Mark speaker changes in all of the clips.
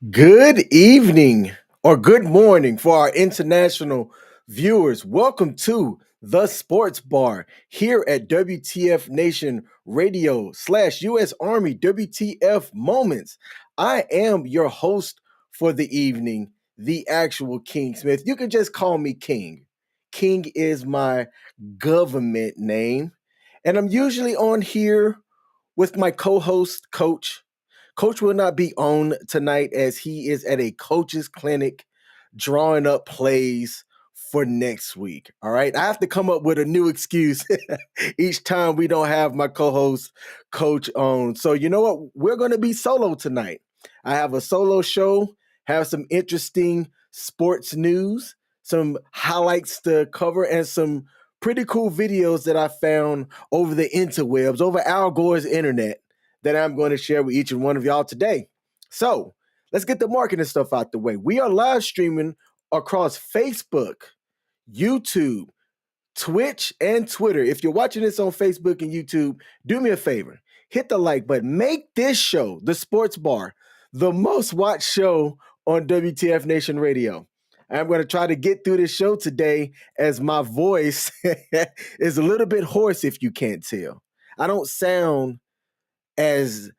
Speaker 1: Good evening or good morning for our international viewers. Welcome to the Sports Bar here at WTF Nation Radio / U.S. Army WTF Moments. I am your host for the evening, the actual King Smith. You can just call me King. King is my government name. And I'm usually on here with my co host, Coach. Coach will not be on tonight as he is at a coach's clinic drawing up plays for next week. All right. I have to come up with a new excuse each time we don't have my co host, Coach, on. So, you know what? We're going to be solo tonight. I have a solo show, have some interesting sports news, some highlights to cover, and some pretty cool videos that I found over the interwebs, over Al Gore's internet that I'm going to share with each and one of y'all today. So let's get the marketing stuff out the way. We are live streaming across Facebook, YouTube, Twitch, and Twitter. If you're watching this on Facebook and YouTube, do me a favor. Hit the like button. Make this show, The Sports Bar, the most watched show on WTF Nation Radio. I'm going to try to get through this show today as my voice is a little bit hoarse if you can't tell. I don't sound as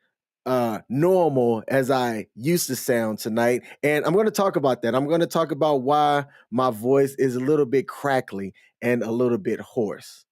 Speaker 1: normal as I used to sound tonight. And I'm going to talk about that. I'm going to talk about why my voice is a little bit crackly and a little bit hoarse.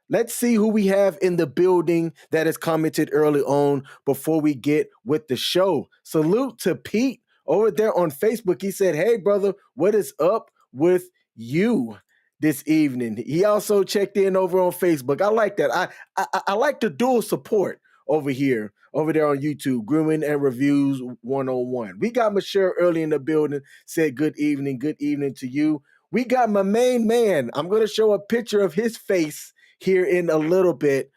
Speaker 1: Let's see who we have in the building that has commented early on before we get with the show. Salute to Pete over there on Facebook. He said, "Hey, brother, what is up with you this evening?" He also checked in over on Facebook. I like that. I like the dual support over there on YouTube, Grooming and Reviews 101. We got Michelle early in the building, said good evening to you. We got my main man. I'm going to show a picture of his face here in a little bit.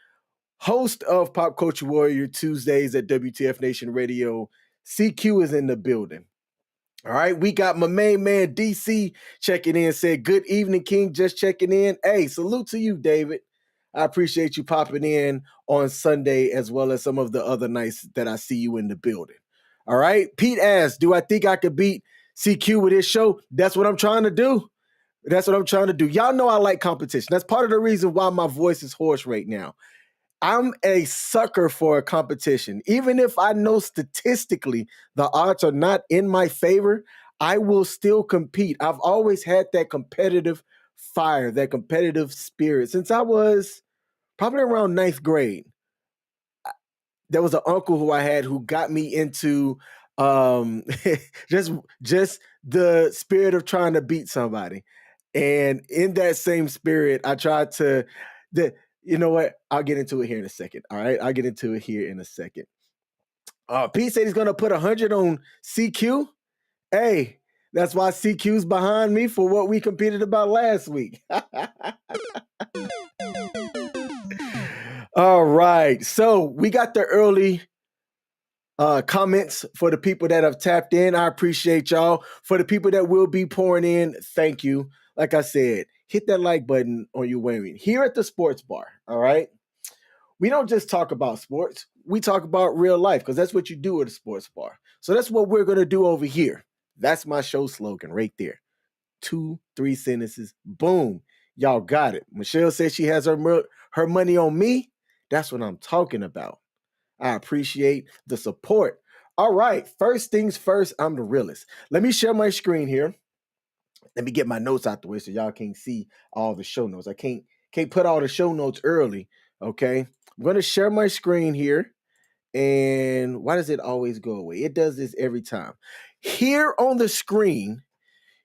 Speaker 1: Host of Pop Culture Warrior Tuesdays at WTF Nation Radio. CQ is in the building. All right, we got my main man DC checking in, said, "Good evening, King, just checking in." Hey, salute to you, David. I appreciate you popping in on Sunday as well as some of the other nights that I see you in the building. All right, Pete asks, "Do I think I could beat CQ with his show?" That's what I'm trying to do. That's what I'm trying to do. Y'all know I like competition. That's part of the reason why my voice is hoarse right now. I'm a sucker for a competition. Even if I know statistically the odds are not in my favor, I will still compete. I've always had that competitive fire, that competitive spirit since I was probably around ninth grade. There was an uncle who I had who got me into um just just the spirit of trying to beat somebody. And in that same spirit, I tried to the you know what? I'll get into it here in a second. All right. I'll get into it here in a second. Pete said he's gonna put 100 on CQ. Hey, that's why CQ's behind me for what we competed about last week. All right. So we got the early comments for the people that have tapped in. I appreciate y'all. For the people that will be pouring in, thank you. Like I said, hit that like button on your way. Here at the Sports Bar, all right? We don't just talk about sports. We talk about real life because that's what you do at a sports bar. So that's what we're going to do over here. That's my show slogan right there. 2, 3 sentences. Boom. Y'all got it. Michelle says she has her money on me. That's what I'm talking about. I appreciate the support. All right, first things first, I'm the realest. Let me share my screen here. Let me get my notes out the way so y'all can see all the show notes. I can't put all the show notes early. Okay. I'm gonna share my screen here. And why does it always go away? It does this every time. Here on the screen,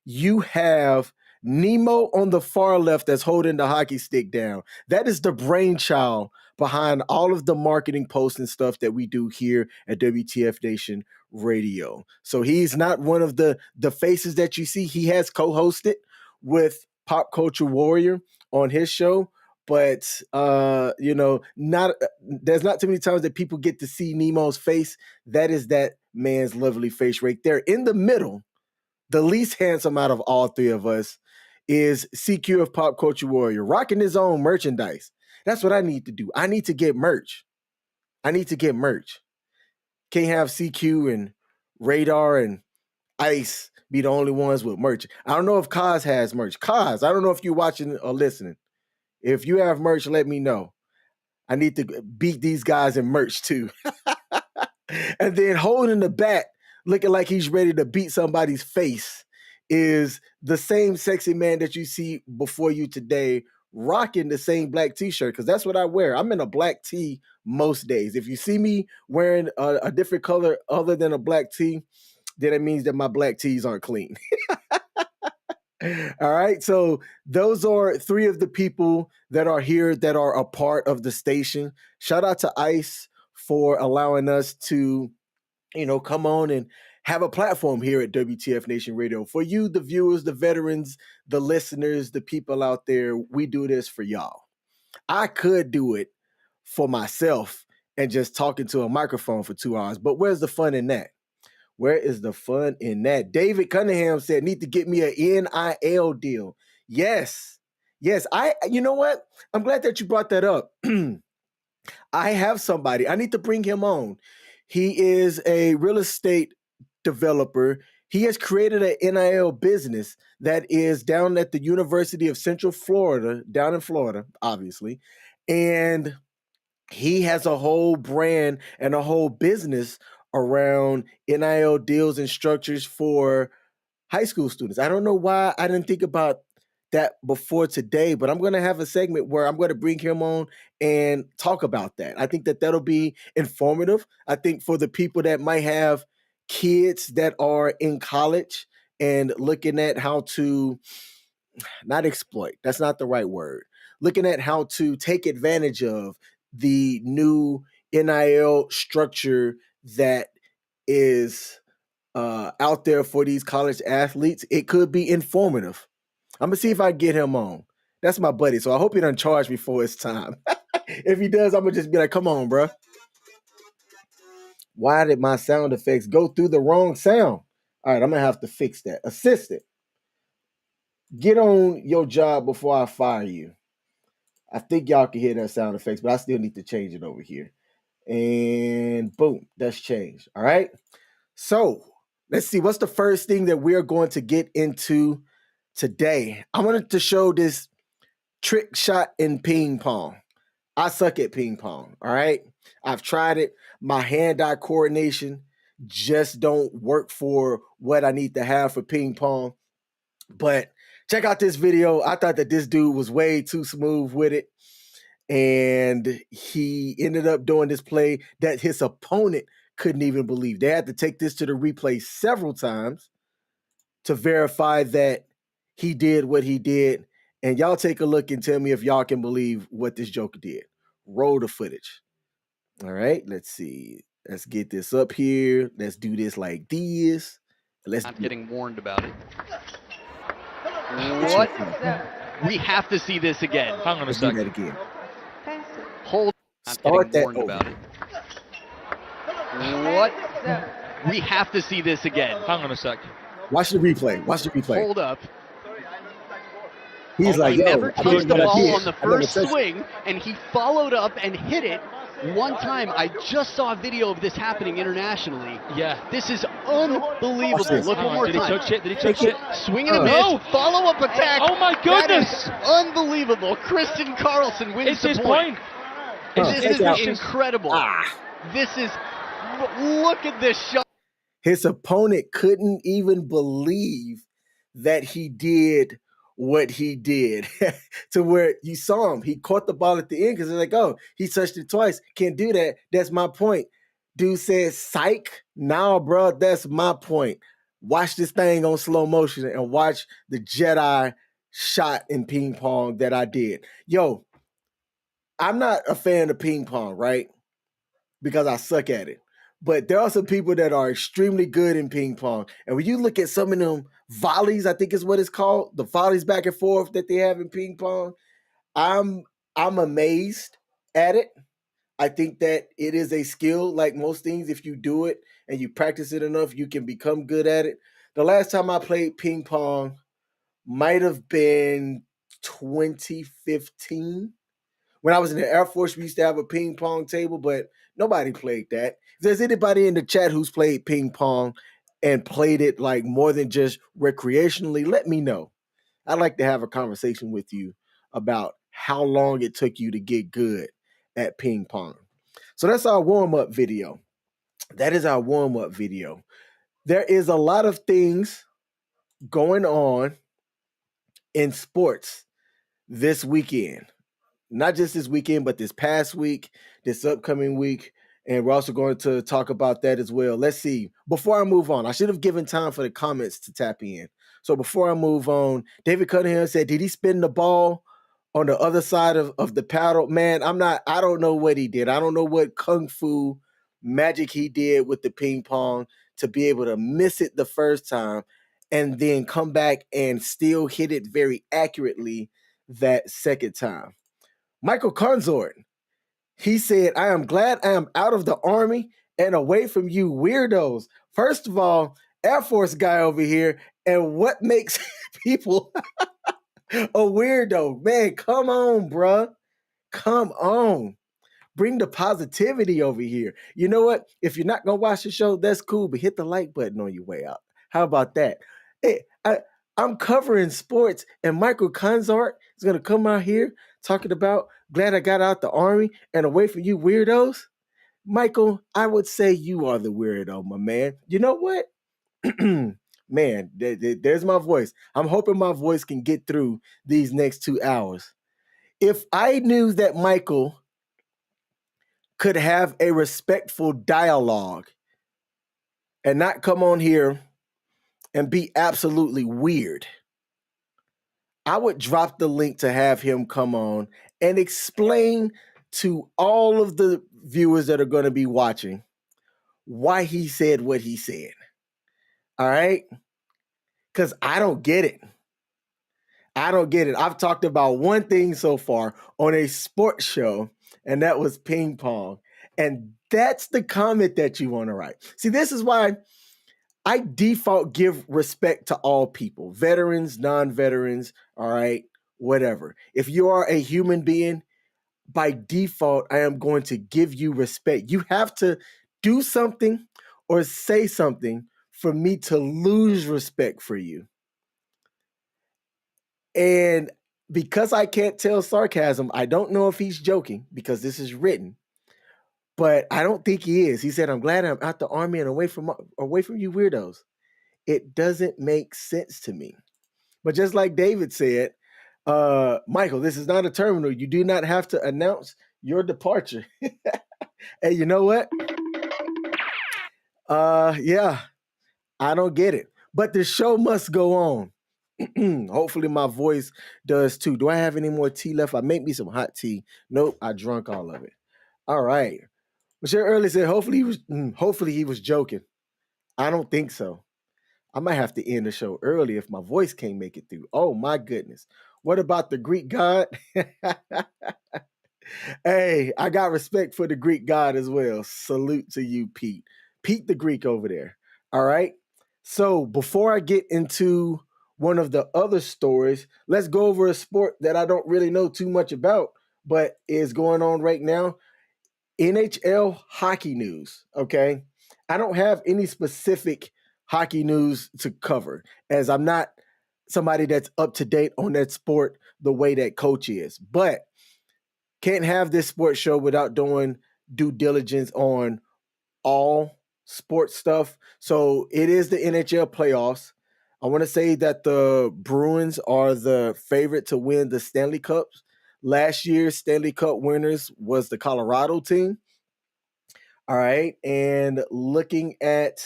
Speaker 1: you have Nemo on the far left that's holding the hockey stick down. That is the brainchild behind all of the marketing posts and stuff that we do here at WTF Nation Radio. So he's not one of the faces that you see. He has co-hosted with Pop Culture Warrior on his show, but not there's not too many times that people get to see Nemo's face. That is that man's lovely face right there in the middle. The least handsome out of all three of us is CQ of Pop Culture Warrior, rocking his own merchandise. That's what I need to do. I need to get merch. Can't have CQ and Radar and Ice be the only ones with merch. I don't know if Kaz has merch. Kaz, I don't know if you're watching or listening. If you have merch, let me know. I need to beat these guys in merch too. And then holding the bat, looking like he's ready to beat somebody's face, is the same sexy man that you see before you today, rocking the same black t-shirt, because that's what I wear. I'm in a black tee most days. If you see me wearing a different color other than a black tee, then it means that my black tees aren't clean. All right. So those are three of the people that are here that are a part of the station. Shout out to Ice for allowing us to, come on and have a platform here at WTF Nation Radio. For you, the viewers, the veterans, the listeners, the people out there, we do this for y'all. I could do it for myself and just talking to a microphone for 2 hours, but where's the fun in that? Where is the fun in that? David Cunningham said, need to get me an NIL deal. Yes. Yes. You know what? I'm glad that you brought that up. I have somebody. I need to bring him on. He is a real estate developer. He has created an NIL business that is down at the University of Central Florida, down in Florida, obviously. And he has a whole brand and a whole business around NIL deals and structures for high school students. I don't know why I didn't think about that before today, but I'm going to have a segment where I'm going to bring him on and talk about that. I think that that'll be informative. I think for the people that might have kids that are in college and looking at how to not exploit, that's not the right word, looking at how to take advantage of the new NIL structure that is out there for these college athletes, it could be informative. I'm gonna see if I get him on. That's my buddy, so I hope he doesn't charge me for his time. If he does, I'm gonna just be like, "Come on, bro. Why did my sound effects go through the wrong sound?" All right, I'm gonna have to fix that. Assistant, get on your job before I fire you. I think y'all can hear that sound effects, but I still need to change it over here. And boom, that's changed. All right. So let's see. What's the first thing that we're going to get into today? I wanted to show this trick shot in ping pong. I suck at ping pong. All right. I've tried it. My hand-eye coordination just don't work for what I need to have for ping pong. But check out this video. I thought that this dude was way too smooth with it. And he ended up doing this play that his opponent couldn't even believe. They had to take this to the replay several times to verify that he did what he did. And y'all take a look and tell me if y'all can believe what this joker did. Roll the footage. All right, let's see. Let's get this up here. Let's do this like this.
Speaker 2: I'm getting warned about it. What? We have to see this again.
Speaker 3: Hang on a second.
Speaker 1: Do that again.
Speaker 2: Hold. I'm
Speaker 1: Start
Speaker 2: getting warned
Speaker 1: that
Speaker 2: about it. What? We have to see this again.
Speaker 3: Hang on a second.
Speaker 1: Watch the replay. Watch the replay.
Speaker 2: Hold up.
Speaker 1: He's like,
Speaker 2: he
Speaker 1: yo,
Speaker 2: never
Speaker 1: I
Speaker 2: touched the
Speaker 1: did.
Speaker 2: ball on the
Speaker 1: I never
Speaker 2: first
Speaker 1: touched it.
Speaker 2: swing, and he followed up and hit it one time. I just saw a video of this happening internationally.
Speaker 3: Yeah.
Speaker 2: This is unbelievable.
Speaker 1: this.
Speaker 2: Look one more
Speaker 3: Did he
Speaker 2: time.
Speaker 3: touch it? Did he touch it?
Speaker 2: Swing and a miss. Follow-up attack.
Speaker 3: Oh my goodness!
Speaker 2: That is unbelievable. Kristen Carlson wins
Speaker 3: It's
Speaker 2: the
Speaker 3: his
Speaker 2: point.
Speaker 3: point.
Speaker 2: This is incredible. This is, look at this shot.
Speaker 1: His opponent couldn't even believe that he did what he did to where you saw him. He caught the ball at the end because they're like, oh, he touched it twice. Can't do that. That's my point. Dude said, psych. Nah, bro, that's my point. Watch this thing on slow motion and watch the Jedi shot in ping pong that I did. Yo, I'm not a fan of ping pong, right? Because I suck at it. But there are some people that are extremely good in ping pong. And when you look at some of them volleys, I think is what it's called, the volleys back and forth that they have in ping pong, I'm amazed at it. I think that it is a skill like most things. If you do it and you practice it enough, you can become good at it. The last time I played ping pong might have been 2015. When I was in the Air Force, we used to have a ping pong table, but Nobody played that. If there's anybody in the chat who's played ping pong and played it like more than just recreationally, let me know. I'd like to have a conversation with you about how long it took you to get good at ping pong. So that's our warm-up video. That is our warm-up video. There is a lot of things going on in sports this weekend. Not just this weekend, but this past week, this upcoming week. And we're also going to talk about that as well. Let's see. Before I move on, I should have given time for the comments to tap in. So before I move on, David Cunningham said, did he spin the ball on the other side of the paddle? Man, I don't know what he did. I don't know what kung fu magic he did with the ping pong to be able to miss it the first time and then come back and still hit it very accurately that second time. Michael Consort, he said, I am glad I am out of the Army and away from you weirdos. First of all, Air Force guy over here, and what makes people a weirdo? Man, come on, bruh. Come on. Bring the positivity over here. You know what? If you're not going to watch the show, that's cool, but hit the like button on your way out. How about that? Hey, I'm covering sports, and Michael Consort is going to come out here talking about glad I got out the Army and away from you weirdos. Michael, I would say you are the weirdo, my man. You know what? Man, there's my voice. I'm hoping my voice can get through these next 2 hours. If I knew that Michael could have a respectful dialogue and not come on here and be absolutely weird, I would drop the link to have him come on and explain to all of the viewers that are going to be watching why he said what he said. All right? Because I don't get it. I don't get it. I've talked about one thing so far on a sports show, and that was ping pong. And that's the comment that you want to write. See, this is why I default give respect to all people, veterans, non-veterans, all right, whatever. If you are a human being, by default, I am going to give you respect. You have to do something or say something for me to lose respect for you. And because I can't tell sarcasm, I don't know if he's joking because this is written, but I don't think he is. He said, I'm glad I'm out the Army and away from you weirdos. It doesn't make sense to me. But just like David said, Michael, this is not a terminal. You do not have to announce your departure. Hey, you know what? Yeah, I don't get it. But the show must go on. Hopefully my voice does too. Do I have any more tea left? I make me some hot tea. Nope, I drunk all of it. All right. Michelle Early said, hopefully he was joking. I don't think so. I might have to end the show early if my voice can't make it through. Oh my goodness. What about the Greek god? Hey, I got respect for the Greek god as well. Salute to you, Pete. Pete the Greek over there. All right. So before I get into one of the other stories, let's go over a sport that I don't really know too much about, but is going on right now. NHL hockey news. Okay. I don't have any specific hockey news to cover as I'm not somebody that's up to date on that sport the way that Coach is. But can't have this sports show without doing due diligence on all sports stuff. So it is the NHL playoffs. I want to say that the Bruins are the favorite to win the Stanley Cups. Last year's Stanley Cup winners was the Colorado team. All right. And looking at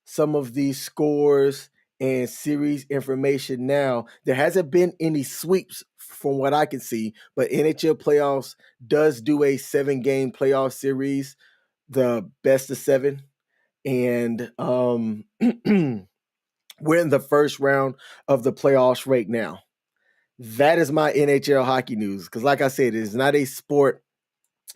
Speaker 1: some of these scores and series information now, there hasn't been any sweeps from what I can see, but NHL playoffs does do a 7-game playoff series, the best of 7. And we're in the first round of the playoffs right now. That is my NHL hockey news. Because like I said, it is not a sport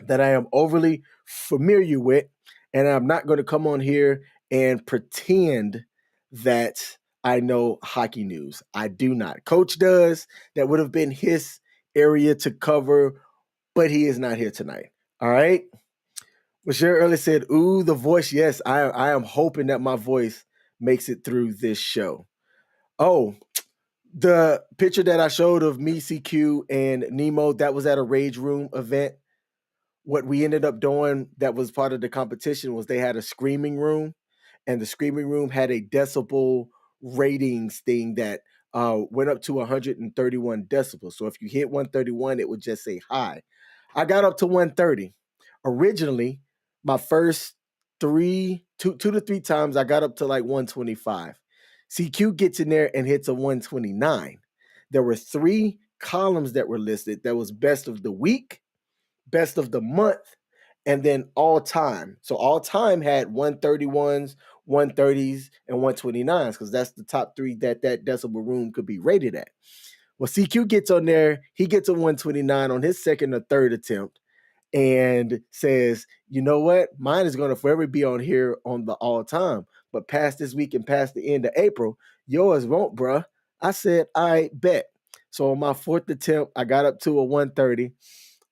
Speaker 1: that I am overly familiar with. And I'm not going to come on here and pretend that I know hockey news. I do not. Coach does. That would have been his area to cover, but he is not here tonight. All right. Michelle earlier said, "Ooh, the voice." Yes, I am hoping that my voice makes it through this show. Oh, the picture that I showed of me, CQ, and Nemo, that was at a Rage Room event. What we ended up doing that was part of the competition was they had a screaming room, and the screaming room had a decibel ratings thing that went up to 131 decibels. So if you hit 131, it would just say hi. I got up to 130. Originally, my first two to three times, I got up to like 125. CQ gets in there and hits a 129. There were three columns that were listed. That was best of the week, best of the month, and then all time. So all time had 131s, 130s, and 129s because that's the top three that decibel room could be rated at. Well, CQ gets on there. He gets a 129 on his second or third attempt and says, you know what? Mine is going to forever be on here on the all time. But past this week and past the end of April, yours won't, bruh. I said, I bet. So on my fourth attempt, I got up to a 130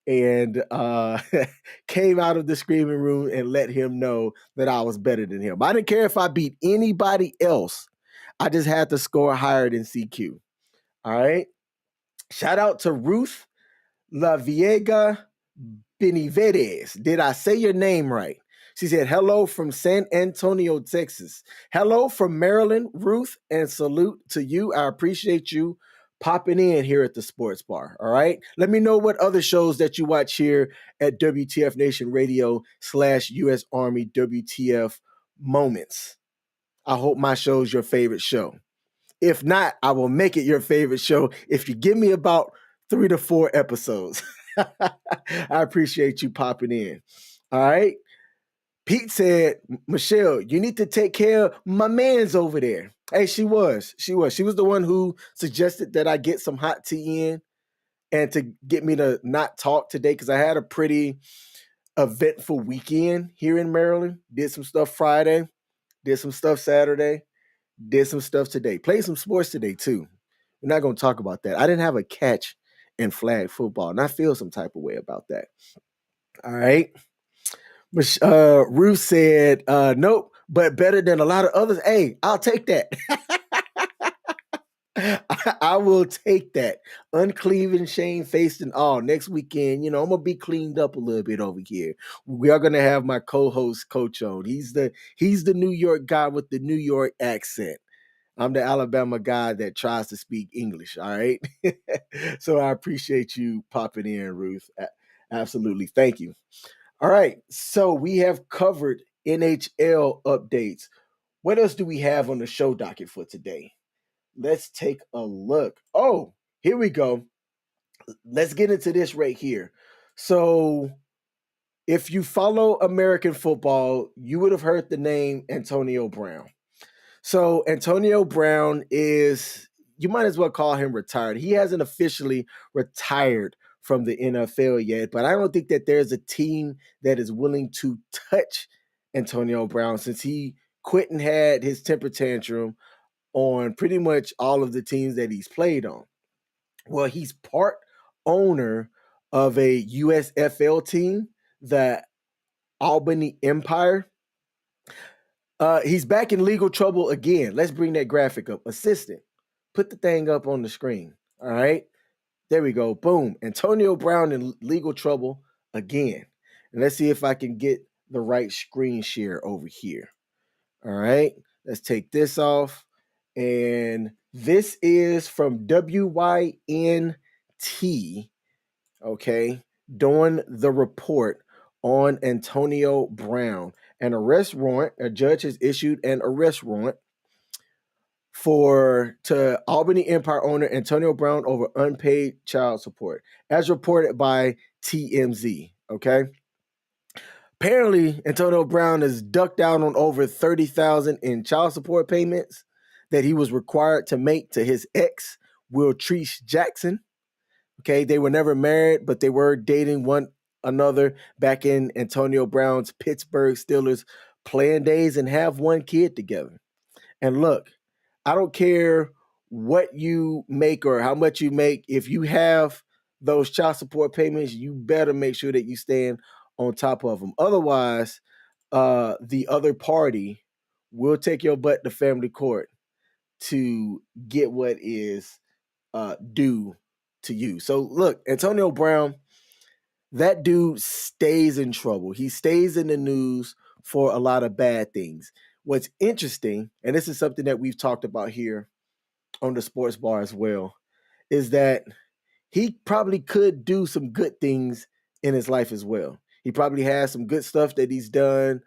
Speaker 1: and came out of the screaming room and let him know that I was better than him. I didn't care if I beat anybody else. I just had to score higher than CQ. All right. Shout out to Ruth La Viega Benivedes. Did I say your name right? She said, hello from San Antonio, Texas. Hello from Maryland, Ruth, and salute to you. I appreciate you popping in here at the Sports Bar. All right. Let me know what other shows that you watch here at WTF Nation Radio /US Army WTF Moments. I hope my show's your favorite show. If not, I will make it your favorite show if you give me about 3 to 4 episodes. I appreciate you popping in. All right. Pete said, Michelle, you need to take care of my man's over there. Hey, she was. She was the one who suggested that I get some hot tea in and to get me to not talk today because I had a pretty eventful weekend here in Maryland. Did some stuff Friday, did some stuff Saturday, did some stuff today. Played some sports today, too. We're not going to talk about that. I didn't have a catch in flag football, and I feel some type of way about that. All right. Ruth said, nope, but better than a lot of others. Hey, I'll take that. I will take that. Uncleaving, shame-faced, and all. Next weekend, I'm going to be cleaned up a little bit over here. We are going to have my co-host, Coach on. He's the New York guy with the New York accent. I'm the Alabama guy that tries to speak English, all right? So I appreciate you popping in, Ruth. Absolutely. Thank you. All right. So we have covered NHL updates. What else do we have on the show docket for today? Let's take a look. Oh, here we go. Let's get into this right here. So if you follow American football, you would have heard the name Antonio Brown. So Antonio Brown is, you might as well call him retired. He hasn't officially retired from the NFL yet, but I don't think that there's a team that is willing to touch Antonio Brown since he quit and had his temper tantrum on pretty much all of the teams that he's played on. Well, he's part owner of a USFL team, the Albany Empire. He's back in legal trouble again. Let's bring that graphic up. Assistant, put the thing up on the screen. All right. There we go. Boom. Antonio Brown in legal trouble again. And let's see if I can get the right screen share over here. All right. Let's take this off. And this is from WYNT. Okay. Doing the report on Antonio Brown. An arrest warrant, a judge has issued an arrest warrant to Albany Empire owner Antonio Brown over unpaid child support, as reported by TMZ. Okay. Apparently, Antonio Brown has ducked out on over $30,000 in child support payments that he was required to make to his ex, Wiltrice Jackson. Okay, they were never married, but they were dating one another back in Antonio Brown's Pittsburgh Steelers playing days and have one kid together. And look, I don't care what you make or how much you make. If you have those child support payments, you better make sure that you stand on top of them. Otherwise, the other party will take your butt to family court to get what is due to you. So look, Antonio Brown, that dude stays in trouble. He stays in the news for a lot of bad things. What's interesting, and this is something that we've talked about here on the sports bar as well, is that he probably could do some good things in his life as well. He probably has some good stuff that he's done,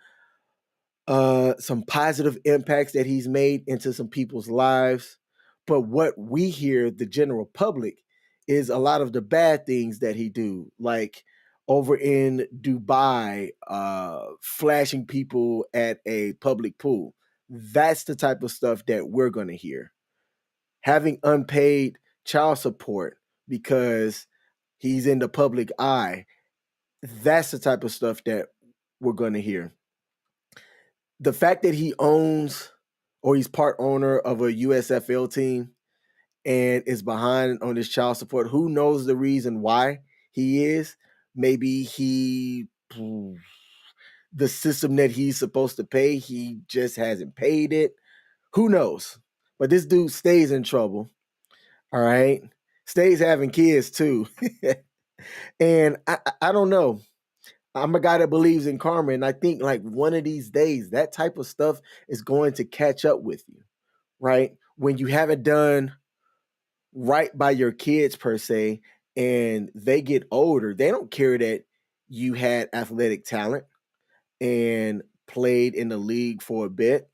Speaker 1: some positive impacts that he's made into some people's lives. But what we hear, the general public, is a lot of the bad things that he do, like over in Dubai, flashing people at a public pool. That's the type of stuff that we're going to hear. Having unpaid child support because he's in the public eye. That's the type of stuff that we're going to hear. The fact that he owns or he's part owner of a USFL team and is behind on his child support, who knows the reason why he is? Maybe the system that he's supposed to pay, he just hasn't paid it. Who knows? But this dude stays in trouble. All right. Stays having kids too. And I don't know. I'm a guy that believes in karma. And I think like one of these days, that type of stuff is going to catch up with you, right? When you haven't done right by your kids per se, and they get older, they don't care that you had athletic talent and played in the league for a bit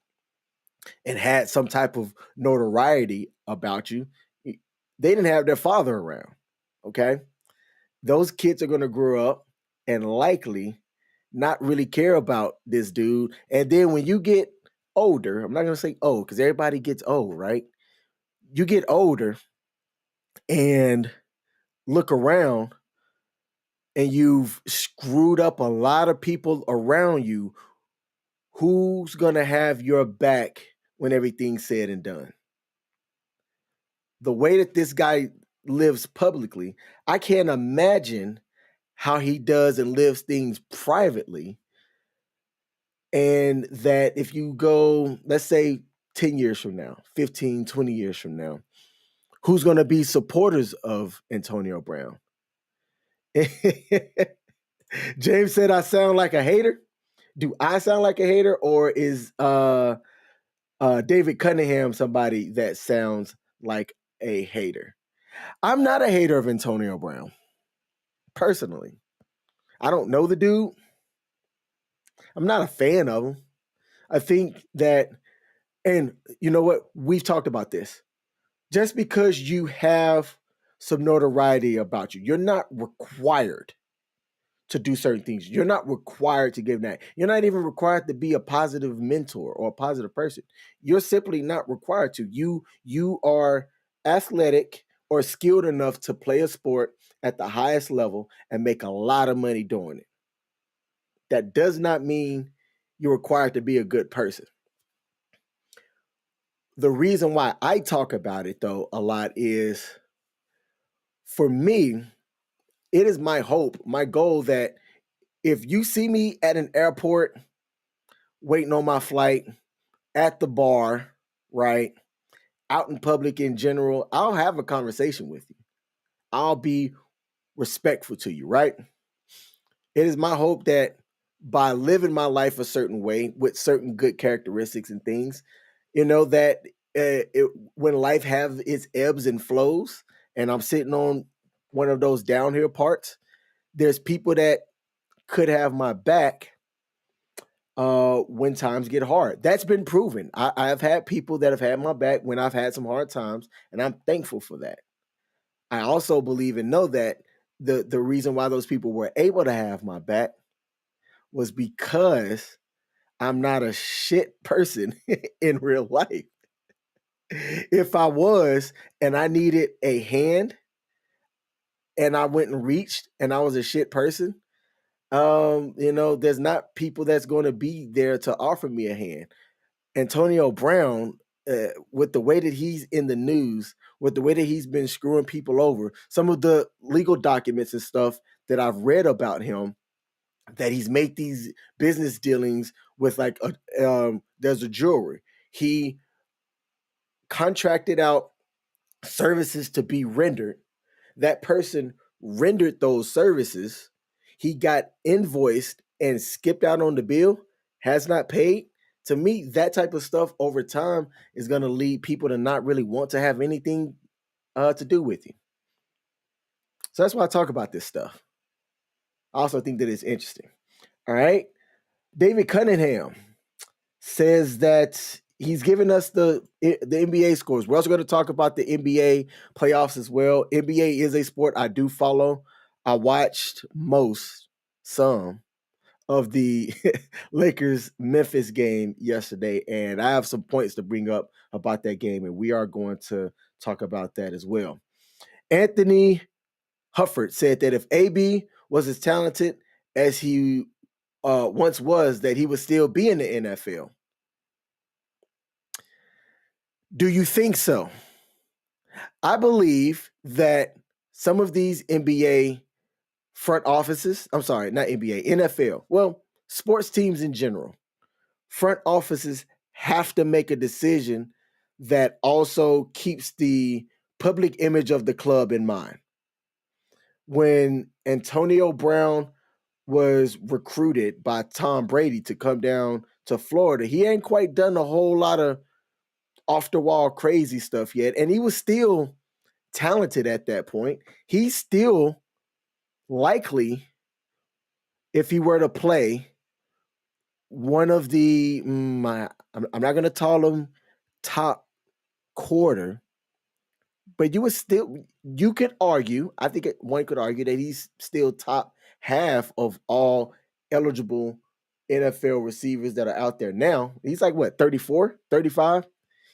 Speaker 1: and had some type of notoriety about you. They didn't have their father around. Okay. Those kids are going to grow up and likely not really care about this dude. And then when you get older, I'm not going to say old because everybody gets old, right? You get older and look around and you've screwed up a lot of people around you. Who's going to have your back when everything's said and done? The way that this guy lives publicly, I can't imagine how he does and lives things privately. And that if you go, let's say 10 years from now, 15, 20 years from now, who's going to be supporters of Antonio Brown? James said, I sound like a hater. Do I sound like a hater, or is David Cunningham somebody that sounds like a hater? I'm not a hater of Antonio Brown, personally. I don't know the dude. I'm not a fan of him. I think that, and you know what? We've talked about this. Just because you have some notoriety about you, you're not required to do certain things. You're not required to give that. You're not even required to be a positive mentor or a positive person. You're simply not required to. You are athletic or skilled enough to play a sport at the highest level and make a lot of money doing it. That does not mean you're required to be a good person. The reason why I talk about it though a lot is, for me, it is my hope, my goal that if you see me at an airport waiting on my flight, at the bar, right, out in public in general, I'll have a conversation with you. I'll be respectful to you, right? It is my hope that by living my life a certain way with certain good characteristics and things, that when life have its ebbs and flows, and I'm sitting on one of those downhill parts, there's people that could have my back when times get hard. That's been proven. I've had people that have had my back when I've had some hard times, and I'm thankful for that. I also believe and know that the reason why those people were able to have my back was because I'm not a shit person in real life. If I was and I needed a hand and I went and reached and I was a shit person, there's not people that's going to be there to offer me a hand. Antonio Brown, with the way that he's in the news, with the way that he's been screwing people over, some of the legal documents and stuff that I've read about him, that he's made these business dealings with there's a jewelry. He contracted out services to be rendered. That person rendered those services. He got invoiced and skipped out on the bill, has not paid. To me, that type of stuff over time is going to lead people to not really want to have anything to do with you. So that's why I talk about this stuff. I also think that it's interesting. All right. David Cunningham says that he's giving us the NBA scores. We're also going to talk about the NBA playoffs as well. NBA is a sport I do follow. I watched some of the Lakers Memphis game yesterday, and I have some points to bring up about that game, and we are going to talk about that as well. Anthony Hufford said that if AB was as talented as he once was, that he would still be in the NFL. Do you think so? I believe that some of these NBA front offices, I'm sorry, not NBA, NFL, well, sports teams in general, front offices have to make a decision that also keeps the public image of the club in mind. When Antonio Brown was recruited by Tom Brady to come down to Florida, he ain't quite done a whole lot of off the wall crazy stuff yet. And he was still talented at that point. He's still likely, if he were to play, one of the, I'm not going to call him top quarter, but you could argue, I think one could argue that he's still top half of all eligible NFL receivers that are out there now. He's like, what, 34, 35?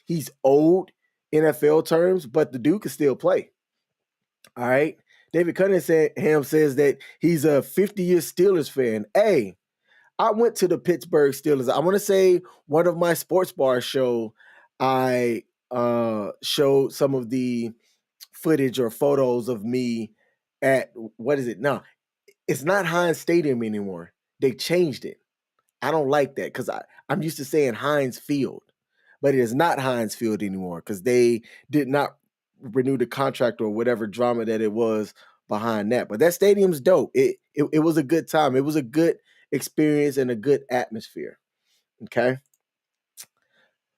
Speaker 1: He's old NFL terms, but the dude can still play. All right. David Cunningham says that he's a 50-year Steelers fan. Hey, I went to the Pittsburgh Steelers. I want to say one of my sports bar show, I showed some of the footage or photos of me at, what is it? No, it's not Heinz Stadium anymore. They changed it. I don't like that because I'm used to saying Heinz Field, but it is not Heinz Field anymore because they did not renew the contract or whatever drama that it was behind that. But that stadium's dope. It was a good time. It was a good experience and a good atmosphere. Okay.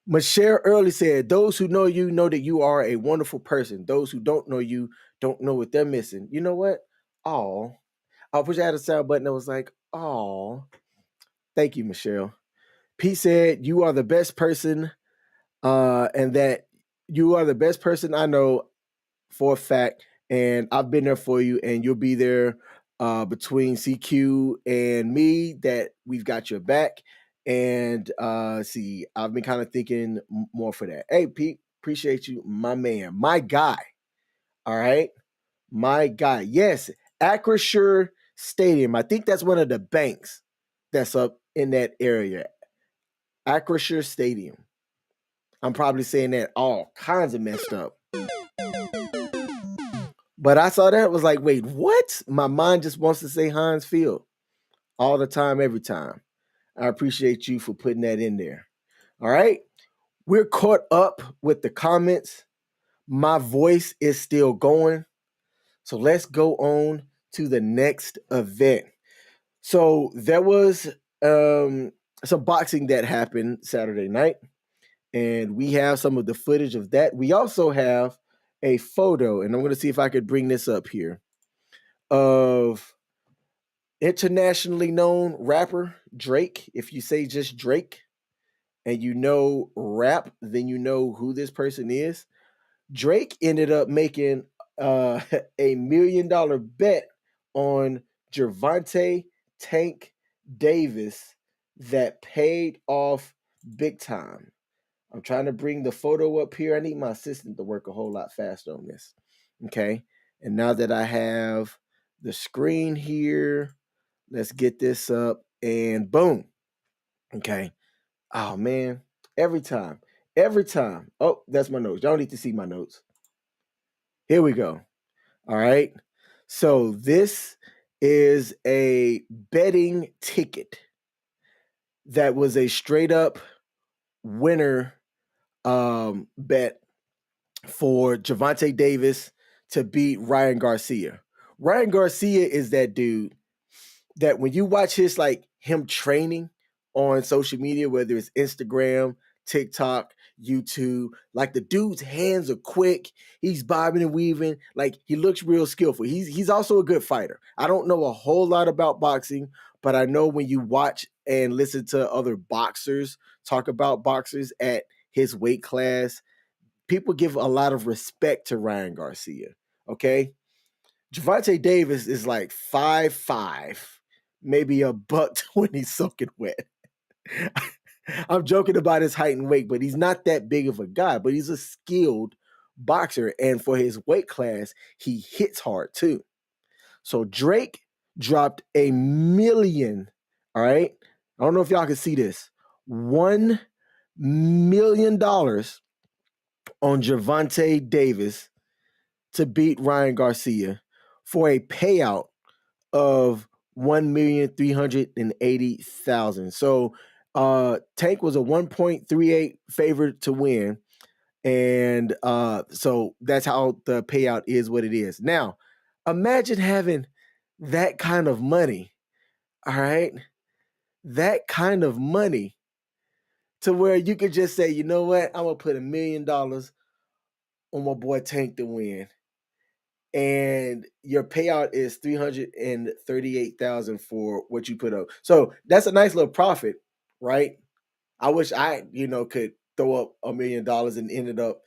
Speaker 1: Michelle Early said, those who know you know that you are a wonderful person. Those who don't know you don't know what they're missing. You know what? Oh, I wish I had a sound button that was like, oh, thank you, Michelle. Pete said, you are the best person, and that you are the best person I know for a fact. And I've been there for you, and you'll be there between CQ and me, that we've got your back. And see, I've been kind of thinking more for that. Hey, Pete, appreciate you, my man, my guy. All right. My guy. Yes, Acrisure Stadium. I think that's one of the banks that's up in that area. Acrisure Stadium. I'm probably saying that all kinds of messed up. But I saw that, was like, wait, what? My mind just wants to say Heinz Field all the time, every time. I appreciate you for putting that in there. All right. We're caught up with the comments. My voice is still going. So let's go on to the next event. So there was some boxing that happened Saturday night, and we have some of the footage of that. We also have a photo, and I'm going to see if I could bring this up here, of internationally known rapper Drake. If you say just Drake and you know rap, then you know who this person is. Drake ended up making a $1 million bet on Gervonte Tank Davis that paid off big time. I'm trying to bring the photo up here. I need my assistant to work a whole lot faster on this. Okay. And now that I have the screen here, let's get this up, and boom. Okay. Oh, man. Every time. Oh, that's my notes. Y'all need to see my notes. Here we go. All right. So this is a betting ticket that was a straight up winner bet for Gervonte Davis to beat Ryan Garcia. Ryan Garcia is that dude that when you watch him training on social media, whether it's Instagram, TikTok, YouTube, like the dude's hands are quick. He's bobbing and weaving. Like he looks real skillful. He's also a good fighter. I don't know a whole lot about boxing, but I know when you watch and listen to other boxers talk about boxers at his weight class, people give a lot of respect to Ryan Garcia. Okay. Gervonte Davis is like 5'5", maybe a buck 20 soaking wet. I'm joking about his height and weight, but he's not that big of a guy, but he's a skilled boxer. And for his weight class, he hits hard too. So Drake dropped $1 million. All right. I don't know if y'all can see this. $1 million on Gervonte Davis to beat Ryan Garcia for a payout of 1,380,000. So Tank was a 1.38 favorite to win. And so that's how the payout is what it is. Now, imagine having that kind of money. All right. That kind of money to where you could just say, you know what? I'm going to put $1 million on my boy Tank to win. And your payout is 338,000 for what you put up. So that's a nice little profit, right? I wish I, could throw up $1 million and ended up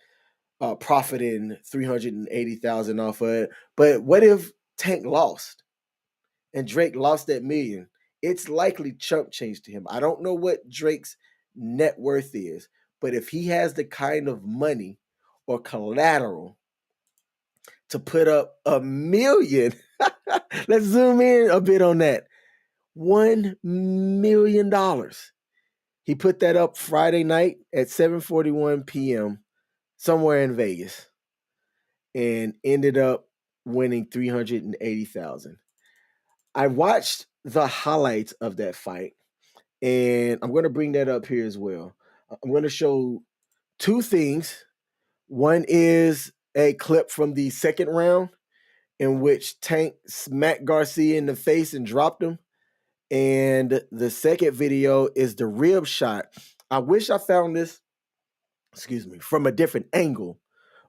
Speaker 1: profiting 380,000 off of it. But what if Tank lost and Drake lost that million? It's likely chump change to him. I don't know what Drake's net worth is, but if he has the kind of money or collateral to put up $1 million. Let's zoom in a bit on that. $1 million. He put that up Friday night at 7:41 p.m. somewhere in Vegas and ended up winning 380,000. I watched the highlights of that fight, and I'm going to bring that up here as well. I'm going to show two things. One is a clip from the second round in which Tank smacked Garcia in the face and dropped him. And the second video is the rib shot. I wish I found this, from a different angle,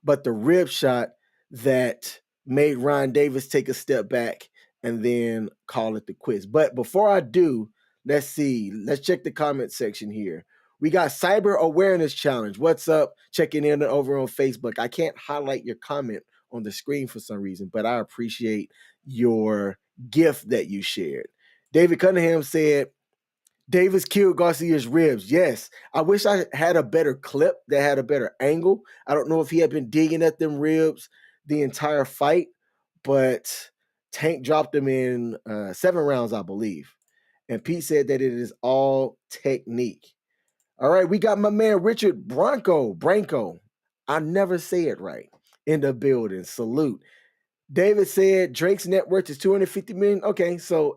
Speaker 1: but the rib shot that made Ryan Davis take a step back and then call it the quiz. But before I do, let's see. Let's check the comment section here. We got Cyber Awareness Challenge. What's up? Checking in over on Facebook. I can't highlight your comment on the screen for some reason, but I appreciate your gift that you shared. David Cunningham said, Davis killed Garcia's ribs. Yes. I wish I had a better clip that had a better angle. I don't know if he had been digging at them ribs the entire fight, but Tank dropped him in 7 rounds, I believe. And Pete said that it is all technique. All right, we got my man Richard Branco. I never say it right. In the building. Salute. David said Drake's net worth is 250 million. Okay, so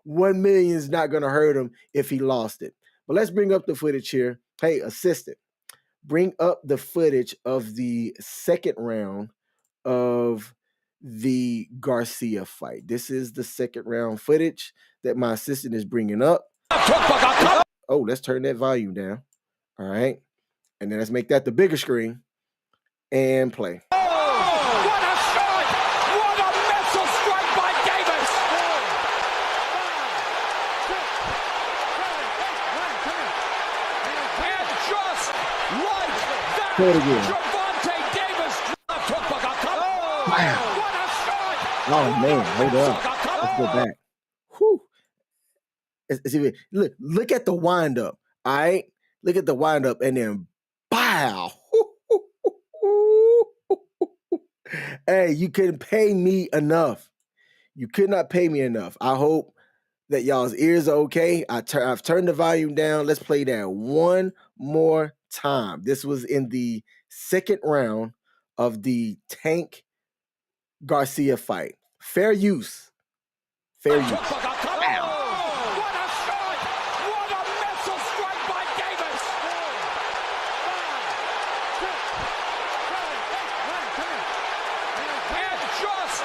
Speaker 1: 1 million is not going to hurt him if he lost it. But let's bring up the footage here. Hey, assistant, bring up the footage of the second round of the Garcia fight. This is the second round footage that my assistant is bringing up. Oh, let's turn that volume down. All right. And then let's make that the bigger screen and play. Play it again.
Speaker 3: Gervonte Davis.
Speaker 1: Wow. Oh man, hold up. Let's go back. Whew. Look at the wind up. All right. Look at the wind up and then bow. Hey, you couldn't pay me enough. You could not pay me enough. I hope that y'all's ears are okay. I've turned the volume down. Let's play that one more time. This was in the second round of the Tank Garcia fight. Fair use. Fair use.
Speaker 3: What a shot! What a missile strike by Davis! And just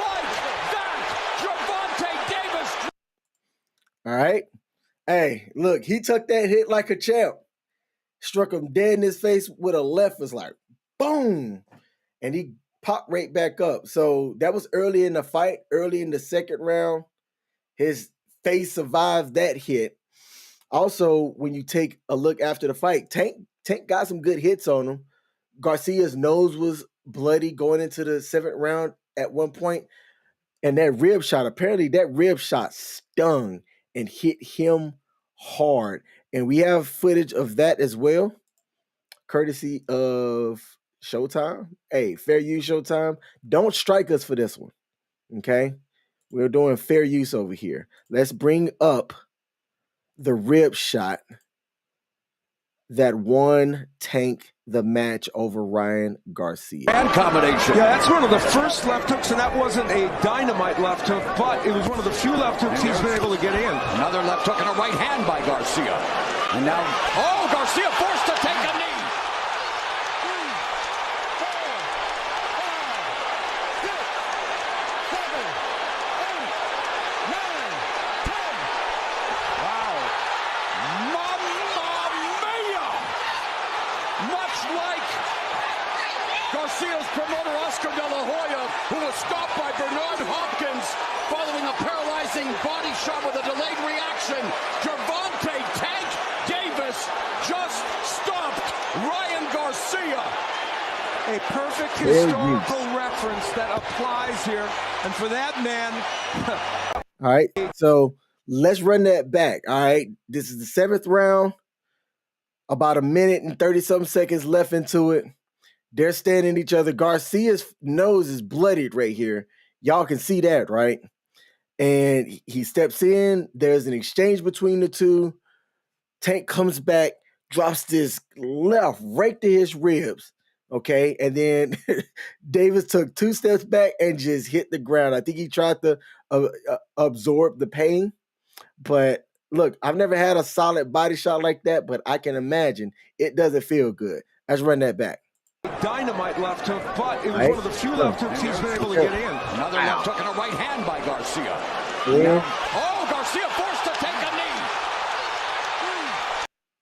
Speaker 3: like that, Gervonte Davis.
Speaker 1: All right. Hey, look, he took that hit like a champ. Struck him dead in his face with a left. Was like, boom. And he popped right back up. So that was early in the fight, early in the second round. His face survived that hit. Also, when you take a look after the fight, Tank got some good hits on him. Garcia's nose was bloody going into the seventh round at one point. And that rib shot, apparently that rib shot stung and hit him hard. And we have footage of that as well, courtesy of Showtime. Hey, fair use Showtime. Don't strike us for this one, okay? We're doing fair use over here. Let's bring up the rib shot that won Tank the match over Ryan Garcia.
Speaker 4: And combination. Yeah, that's one of the first left hooks, and that wasn't a dynamite left hook, but it was one of the few left hooks he's been able to get in.
Speaker 3: Another left hook and a right hand by Garcia. And now, Garcia forced to take a knee. 3, 4, 5, 6, 7, 8, 9, 10. Wow. Mamma mia! Much like Garcia's promoter, Oscar De La Hoya, who was stopped by Bernard Hopkins following a paralyzing body shot with a delayed reaction. Gervonte Tank Davis just stopped Ryan Garcia.
Speaker 4: A perfect historical reference that applies here. And for that man...
Speaker 1: All right, so let's run that back. All right, this is the seventh round. About a minute and 30-something seconds left into it. They're standing each other. Garcia's nose is bloodied right here. Y'all can see that, right? And he steps in. There's an exchange between the two. Tank comes back, drops this left right to his ribs. Okay, and then Davis took 2 steps back and just hit the ground. I think he tried to absorb the pain. But look, I've never had a solid body shot like that, but I can imagine it doesn't feel good. Let's run that back.
Speaker 4: Dynamite left hook, but it was one of the few left hooks he's been able to get in.
Speaker 3: Another left hook and a right hand by Garcia.
Speaker 1: Yeah.
Speaker 3: Garcia forced to take a knee.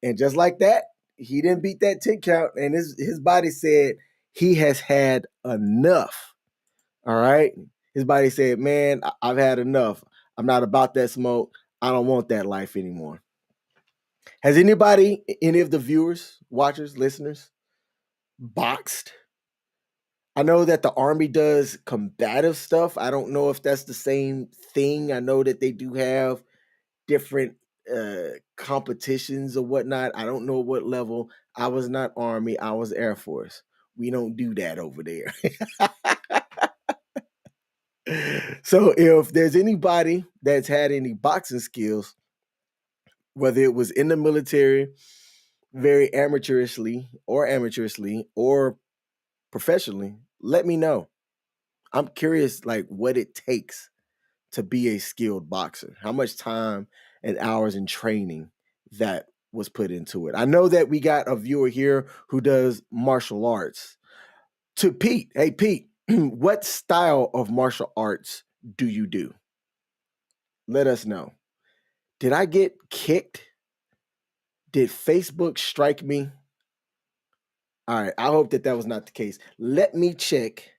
Speaker 1: And just like that, he didn't beat that 10 count, and his body said he has had enough. All right? His body said, man, I've had enough. I'm not about that smoke. I don't want that life anymore. Has anybody, any of the viewers, watchers, listeners, boxed? I know that the Army does combative stuff. I don't know if that's the same thing. I know that they do have different competitions or whatnot. I don't know what level. I was not Army. I was Air Force. We don't do that over there. So if there's anybody that's had any boxing skills, whether it was in the military, very amateurishly or professionally, let me know. I'm curious, like, what it takes to be a skilled boxer. How much time and hours in training that was put into it. I know that we got a viewer here who does martial arts. To Pete, hey Pete, what style of martial arts do you do? Let us know. Did I get kicked? Did Facebook strike me? All right, I hope that was not the case. Let me check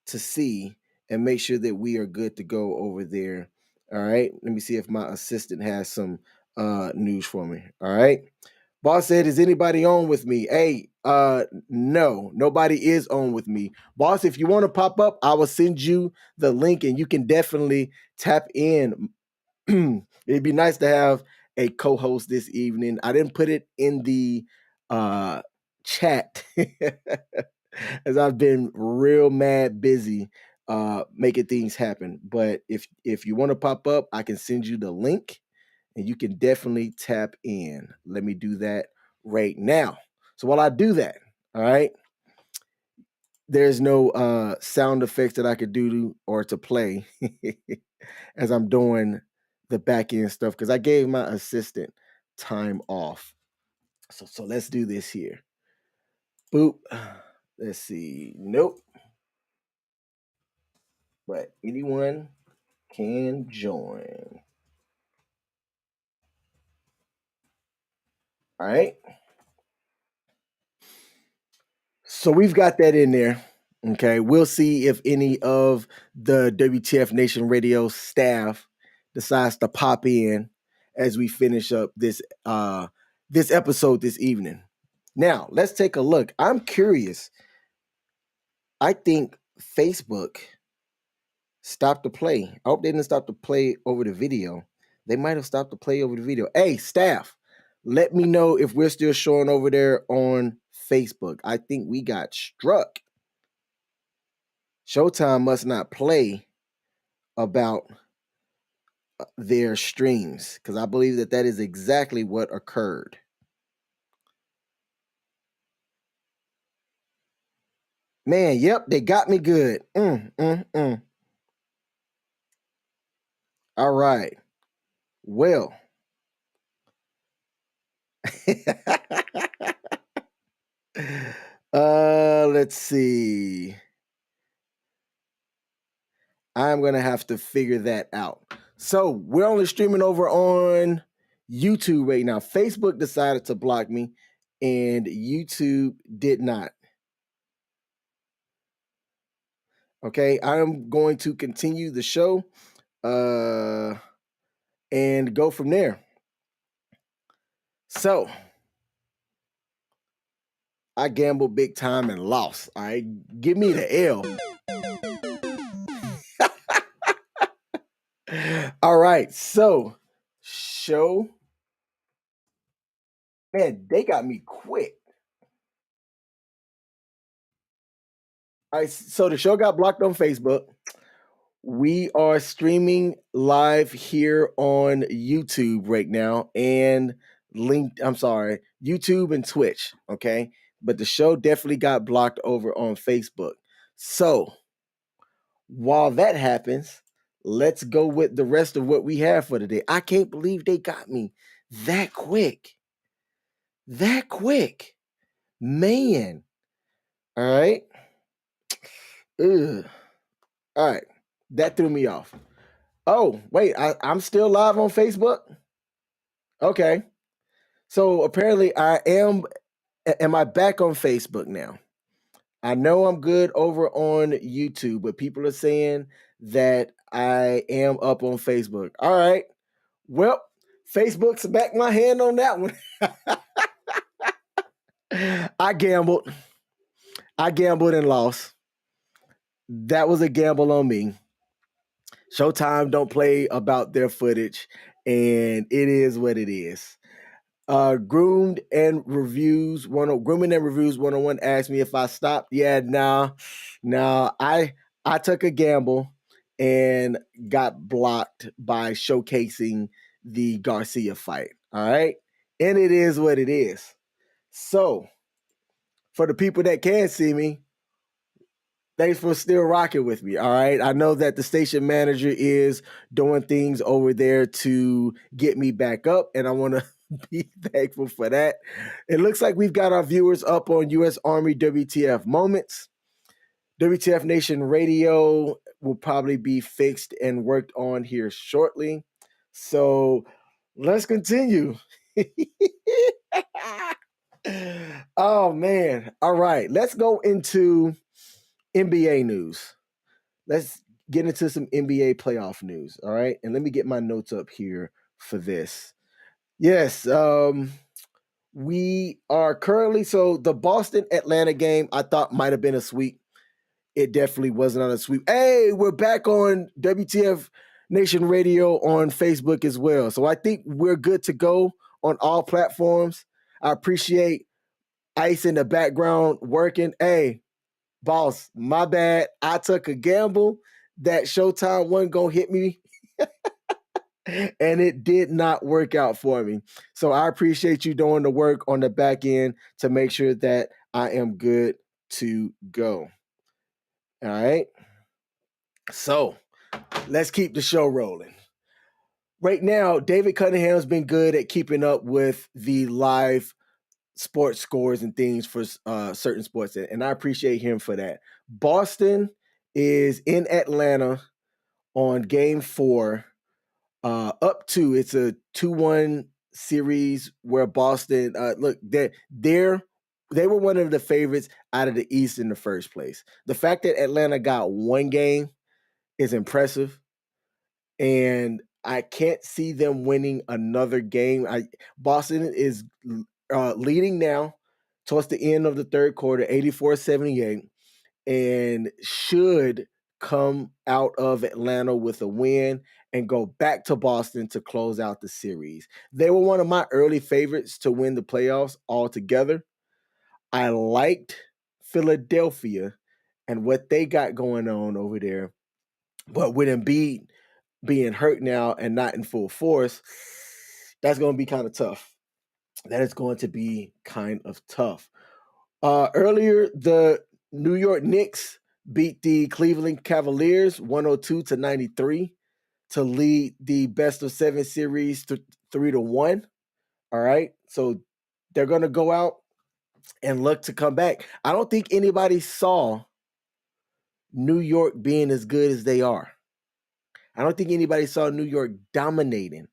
Speaker 1: to see and make sure that we are good to go over there. All right, let me see if my assistant has some news for me. All right. Boss said, is anybody on with me? Hey, no, nobody is on with me. Boss, if you want to pop up, I will send you the link and you can definitely tap in. It'd be nice to have a co-host this evening. I didn't put it in the chat as I've been real mad busy making things happen. But if you want to pop up, I can send you the link. And you can definitely tap in. Let me do that right now. So while I do that, all right, there's no sound effects that I could do or to play as I'm doing the back end stuff because I gave my assistant time off. So let's do this here. Boop. Let's see. Nope. But anyone can join. All right. So we've got that in there. Okay. We'll see if any of the WTF Nation Radio staff decides to pop in as we finish up this episode this evening. Now, let's take a look. I'm curious. I think Facebook stopped the play. I hope they didn't stop the play over the video. They might have stopped the play over the video. Hey, staff, let me know if we're still showing over there on Facebook. I think we got struck. Showtime must not play about their streams because I believe that is exactly what occurred. Man, yep, they got me good. All right. Well. Let's see. I'm going to have to figure that out. So we're only streaming over on YouTube right now. Facebook decided to block me and YouTube did not. Okay, I'm going to continue the show and go from there. So I gambled big time and lost. All right, give me the L. All right, so show. Man, they got me quick. All right, so the show got blocked on Facebook. We are streaming live here on YouTube right now and YouTube and Twitch, okay? But the show definitely got blocked over on Facebook. So while that happens, let's go with the rest of what we have for today. I can't believe they got me that quick. That quick. Man. All right. Ugh. All right. That threw me off. Oh, wait, I'm still live on Facebook? Okay. So apparently am I back on Facebook now? I know I'm good over on YouTube, but people are saying that I am up on Facebook. All right. Well, Facebook's back my hand on that one. I gambled and lost. That was a gamble on me. Showtime don't play about their footage, and it is what it is. Grooming and Reviews 101 asked me if I stopped. Yeah, no. I took a gamble and got blocked by showcasing the Garcia fight. All right. And it is what it is. So for the people that can see me, thanks for still rocking with me. All right. I know that the station manager is doing things over there to get me back up, and I want to be thankful for that. It looks like we've got our viewers up on U.S. Army WTF Moments. WTF Nation Radio will probably be fixed and worked on here shortly. So let's continue. Oh, man. All right. Let's go into NBA news. Let's get into some NBA playoff news. All right. And let me get my notes up here for this. Yes. We are currently, so the Boston Atlanta game I thought might have been a sweep. It definitely wasn't on a sweep. Hey, we're back on WTF Nation Radio on Facebook as well. So I think we're good to go on all platforms. I appreciate Ice in the background working. Hey, boss, my bad. I took a gamble that Showtime wasn't going to hit me. And it did not work out for me. So I appreciate you doing the work on the back end to make sure that I am good to go. All right. So let's keep the show rolling. Right now, David Cunningham's been good at keeping up with the live sports scores and things for certain sports, and I appreciate him for that. Boston is in Atlanta on game 4. Up to it's a 2-1 series where Boston look they were one of the favorites out of the East in the first place. The fact that Atlanta got one game is impressive, and I can't see them winning another game. Boston is leading now towards the end of the third quarter, 84-78, and should come out of Atlanta with a win and go back to Boston to close out the series. They were one of my early favorites to win the playoffs altogether. I liked Philadelphia and what they got going on over there. But with Embiid being hurt now and not in full force, that's going to be kind of tough. That is going to be kind of tough. Earlier, the New York Knicks beat the Cleveland Cavaliers 102-93 to lead the best of 7 series to 3-1. All right. So they're going to go out and look to come back. I don't think anybody saw New York being as good as they are. I don't think anybody saw New York dominating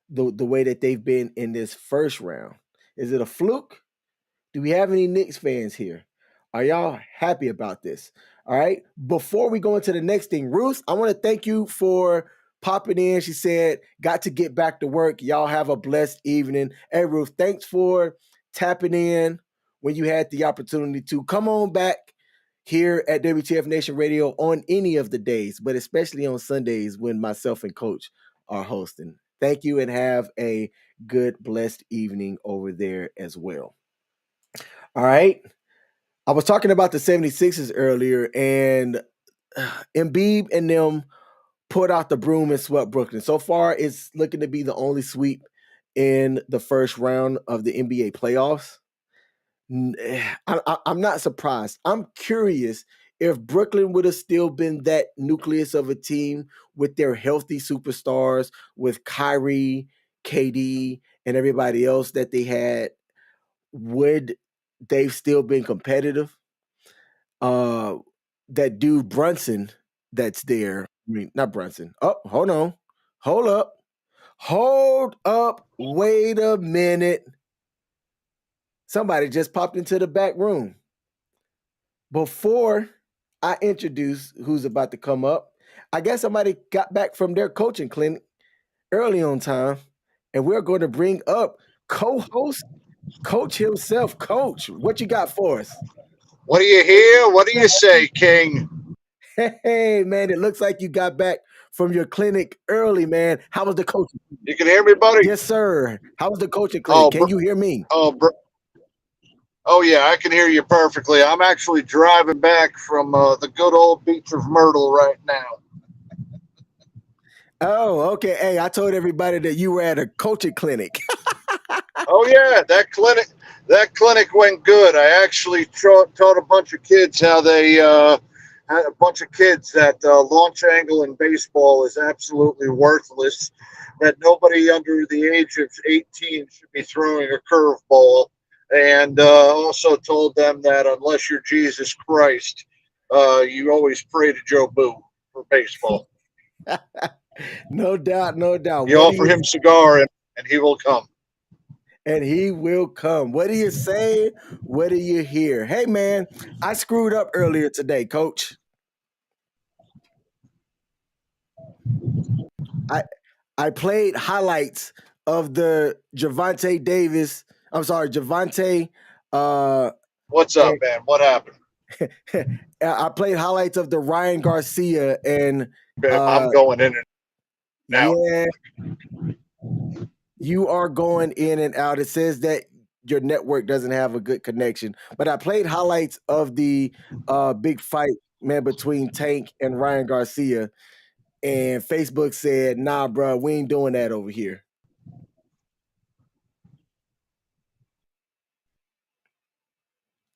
Speaker 1: the way that they've been in this first round. Is it a fluke? Do we have any Knicks fans here? Are y'all happy about this? All right. Before we go into the next thing, Ruth, I want to thank you for popping in. She said, got to get back to work. Y'all have a blessed evening. Hey, Ruth, thanks for tapping in when you had the opportunity to. Come on back here at WTF Nation Radio on any of the days, but especially on Sundays when myself and Coach are hosting. Thank you and have a good, blessed evening over there as well. All right. I was talking about the 76ers earlier, and Embiid and them put out the broom and swept Brooklyn. So far, it's looking to be the only sweep in the first round of the NBA playoffs. I'm not surprised. I'm curious if Brooklyn would have still been that nucleus of a team with their healthy superstars, with Kyrie, KD, and everybody else that they had, would they've still been competitive? That dude Brunson that's there. I mean, not Brunson. Oh, hold on. Hold up. Hold up. Wait a minute. Somebody just popped into the back room. Before I introduce who's about to come up, I guess somebody got back from their coaching clinic early on time, and we're going to bring up co-host Coach himself. Coach, what you got for us?
Speaker 5: What do you hear? What do you say, King?
Speaker 1: Hey, man, it looks like you got back from your clinic early, man. How was the coaching?
Speaker 5: You can hear me, buddy?
Speaker 1: Yes, sir. How was the coaching clinic? Can you hear me?
Speaker 5: Oh, yeah, I can hear you perfectly. I'm actually driving back from the good old beach of Myrtle right now.
Speaker 1: Oh, okay. Hey, I told everybody that you were at a coaching clinic.
Speaker 5: Oh, yeah, that clinic went good. I actually taught a bunch of kids how they had a bunch of kids that launch angle in baseball is absolutely worthless, that nobody under the age of 18 should be throwing a curveball, and also told them that unless you're Jesus Christ, you always pray to Joe Boo for baseball.
Speaker 1: No doubt, no doubt.
Speaker 5: You offer him cigar and he will come.
Speaker 1: And he will come. What do you say? What do you hear? Hey, man, I screwed up earlier today, Coach. I played highlights of the Gervonte Davis. I'm sorry, Gervonte.
Speaker 5: What's up, man? What happened?
Speaker 1: I played highlights of the Ryan Garcia and
Speaker 5: I'm going in and out.
Speaker 1: Yeah, you are going in and out. It says that your network doesn't have a good connection. But I played highlights of the big fight, man, between Tank and Ryan Garcia. And Facebook said, nah, bro, we ain't doing that over here.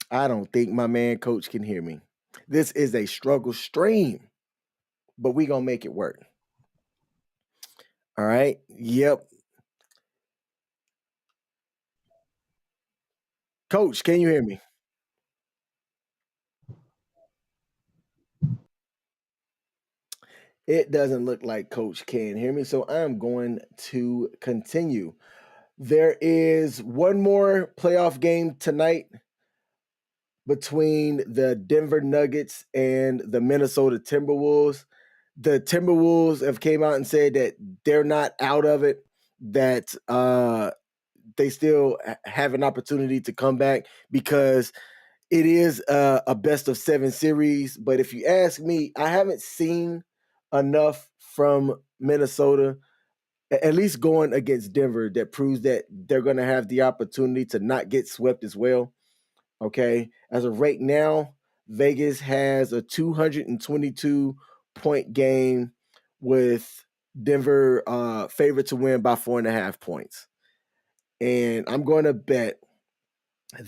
Speaker 1: I don't think my man Coach can hear me. This is a struggle stream, but we gonna make it work. All right. Yep. Coach, can you hear me? It doesn't look like Coach can hear me, so I'm going to continue. There is one more playoff game tonight between the Denver Nuggets and the Minnesota Timberwolves. The Timberwolves have came out and said that they're not out of it, that they still have an opportunity to come back because it is a best of 7 series. But if you ask me, I haven't seen enough from Minnesota, at least going against Denver, that proves that they're going to have the opportunity to not get swept as well. Okay. As of right now, Vegas has a 222-point game with Denver favored to win by 4.5 points. And I'm going to bet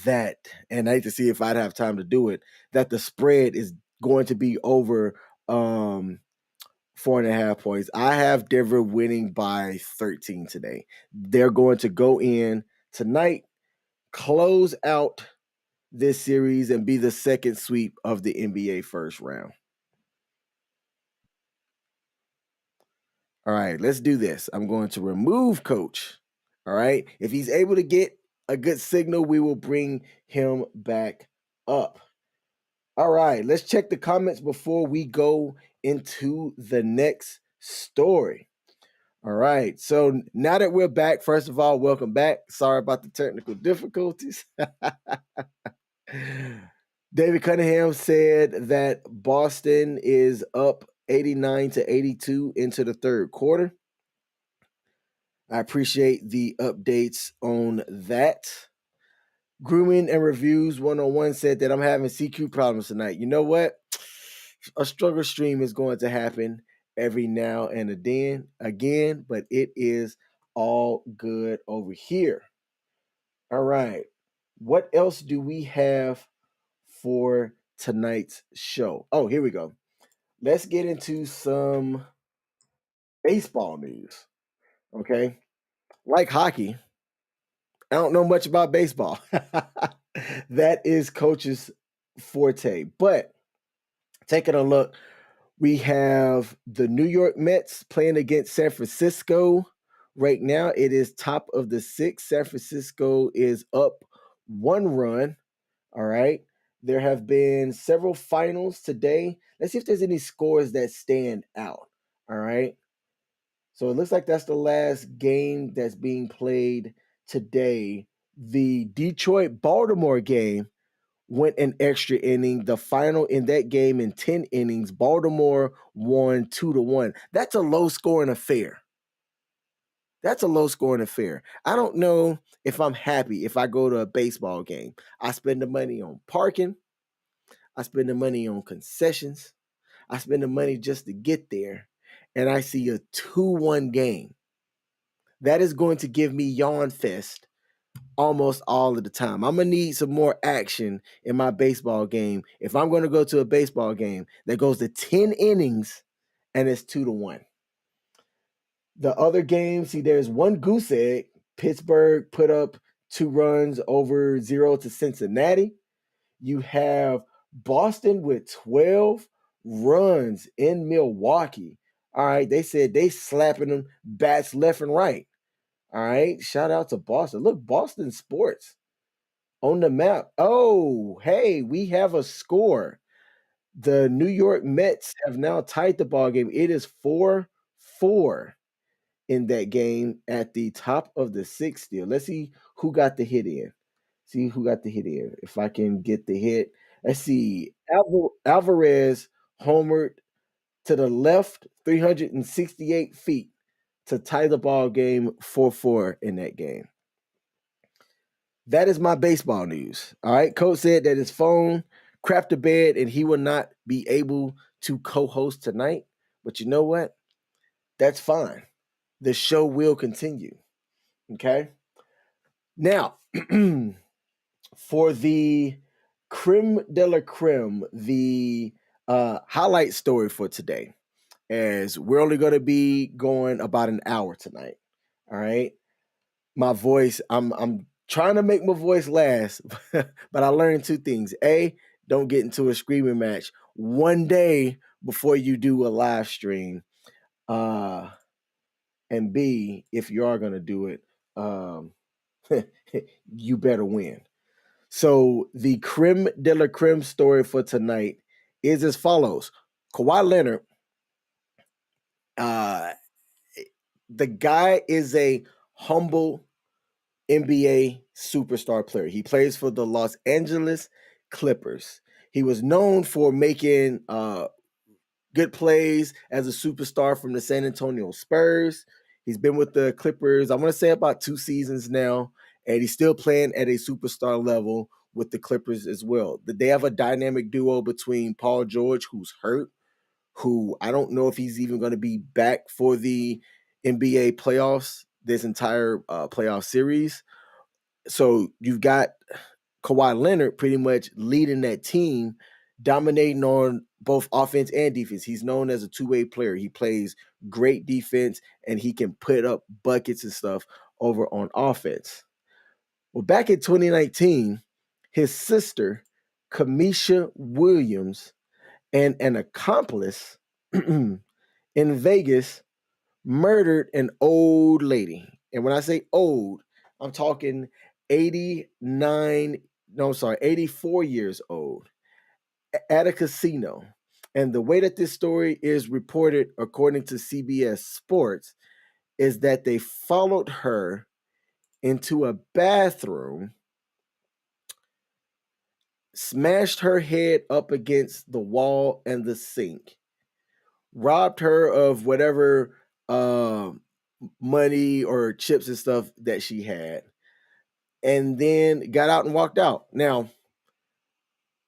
Speaker 1: that, and I hate to see if I'd have time to do it, that the spread is going to be over 4.5 points. I have Denver winning by 13 today. They're going to go in tonight, close out this series, and be the second sweep of the NBA first round. All right, let's do this. I'm going to remove Coach. All right. If he's able to get a good signal, we will bring him back up. All right, let's check the comments before we go into the next story. All right, so now that we're back, first of all, welcome back. Sorry about the technical difficulties. David Cunningham said that Boston is up 89-82 into the third quarter. I appreciate the updates on that. Grooming and Reviews 101 said that I'm having CQ problems tonight. You know what? A struggle stream is going to happen every now and again, but it is all good over here. All right. What else do we have for tonight's show? Oh, here we go. Let's get into some baseball news. Okay. Like hockey, I don't know much about baseball. That is Coach's forte. But taking a look, we have the New York Mets playing against San Francisco. Right now, it is top of the sixth. San Francisco is up 1 run. All right. There have been several finals today. Let's see if there's any scores that stand out. All right. So it looks like that's the last game that's being played today. The Detroit-Baltimore game went an extra inning. The final in that game in 10 innings, Baltimore won 2-1. That's a low-scoring affair. That's a low-scoring affair. I don't know if I'm happy if I go to a baseball game. I spend the money on parking. I spend the money on concessions. I spend the money just to get there. And I see a 2-1 game. That is going to give me yawn fest almost all of the time. I'm going to need some more action in my baseball game if I'm going to go to a baseball game that goes to 10 innings and it's 2-1. The other games, see, there's one goose egg. Pittsburgh put up 2 runs over 0 to Cincinnati. You have Boston with 12 runs in Milwaukee. All right, they said they slapping them bats left and right. All right, shout out to Boston. Look, Boston sports on the map. Oh, hey, we have a score. The New York Mets have now tied the ball game. It is 4-4 in that game at the top of the sixth still. Let's see who got the hit in. See who got the hit in. If I can get the hit. Let's see. Alvarez homered to the left 368 feet to tie the ball game 4-4 in that game. That is my baseball news. All right. Coach said that his phone crapped the bed and he will not be able to co-host tonight. But you know what? That's fine. The show will continue. Okay. Now, for the creme de la creme, the highlight story for today, as we're only going to be going about an hour tonight. All right. My voice, I'm trying to make my voice last, but I learned two things. A, don't get into a screaming match one day before you do a live stream. And B, if you are going to do it, you better win. So the creme de la creme story for tonight is as follows. Kawhi Leonard, uh, the guy is a humble NBA superstar player. He plays for the Los Angeles Clippers. He was known for making good plays as a superstar from the San Antonio Spurs. He's been with the Clippers, I want to say about 2 seasons now, and he's still playing at a superstar level with the Clippers as well. They have a dynamic duo between Paul George, who's hurt, who I don't know if he's even going to be back for the NBA playoffs, this entire playoff series. So you've got Kawhi Leonard pretty much leading that team, dominating on both offense and defense. He's known as a two-way player. He plays great defense, and he can put up buckets and stuff over on offense. Well, back in 2019, his sister, Kamisha Williams, and an accomplice in Vegas murdered an old lady. And when I say old, I'm talking 84 years old at a casino. And the way that this story is reported, according to CBS Sports, is that they followed her into a bathroom, smashed her head up against the wall and the sink, robbed her of whatever money or chips and stuff that she had, and then got out and walked out. Now,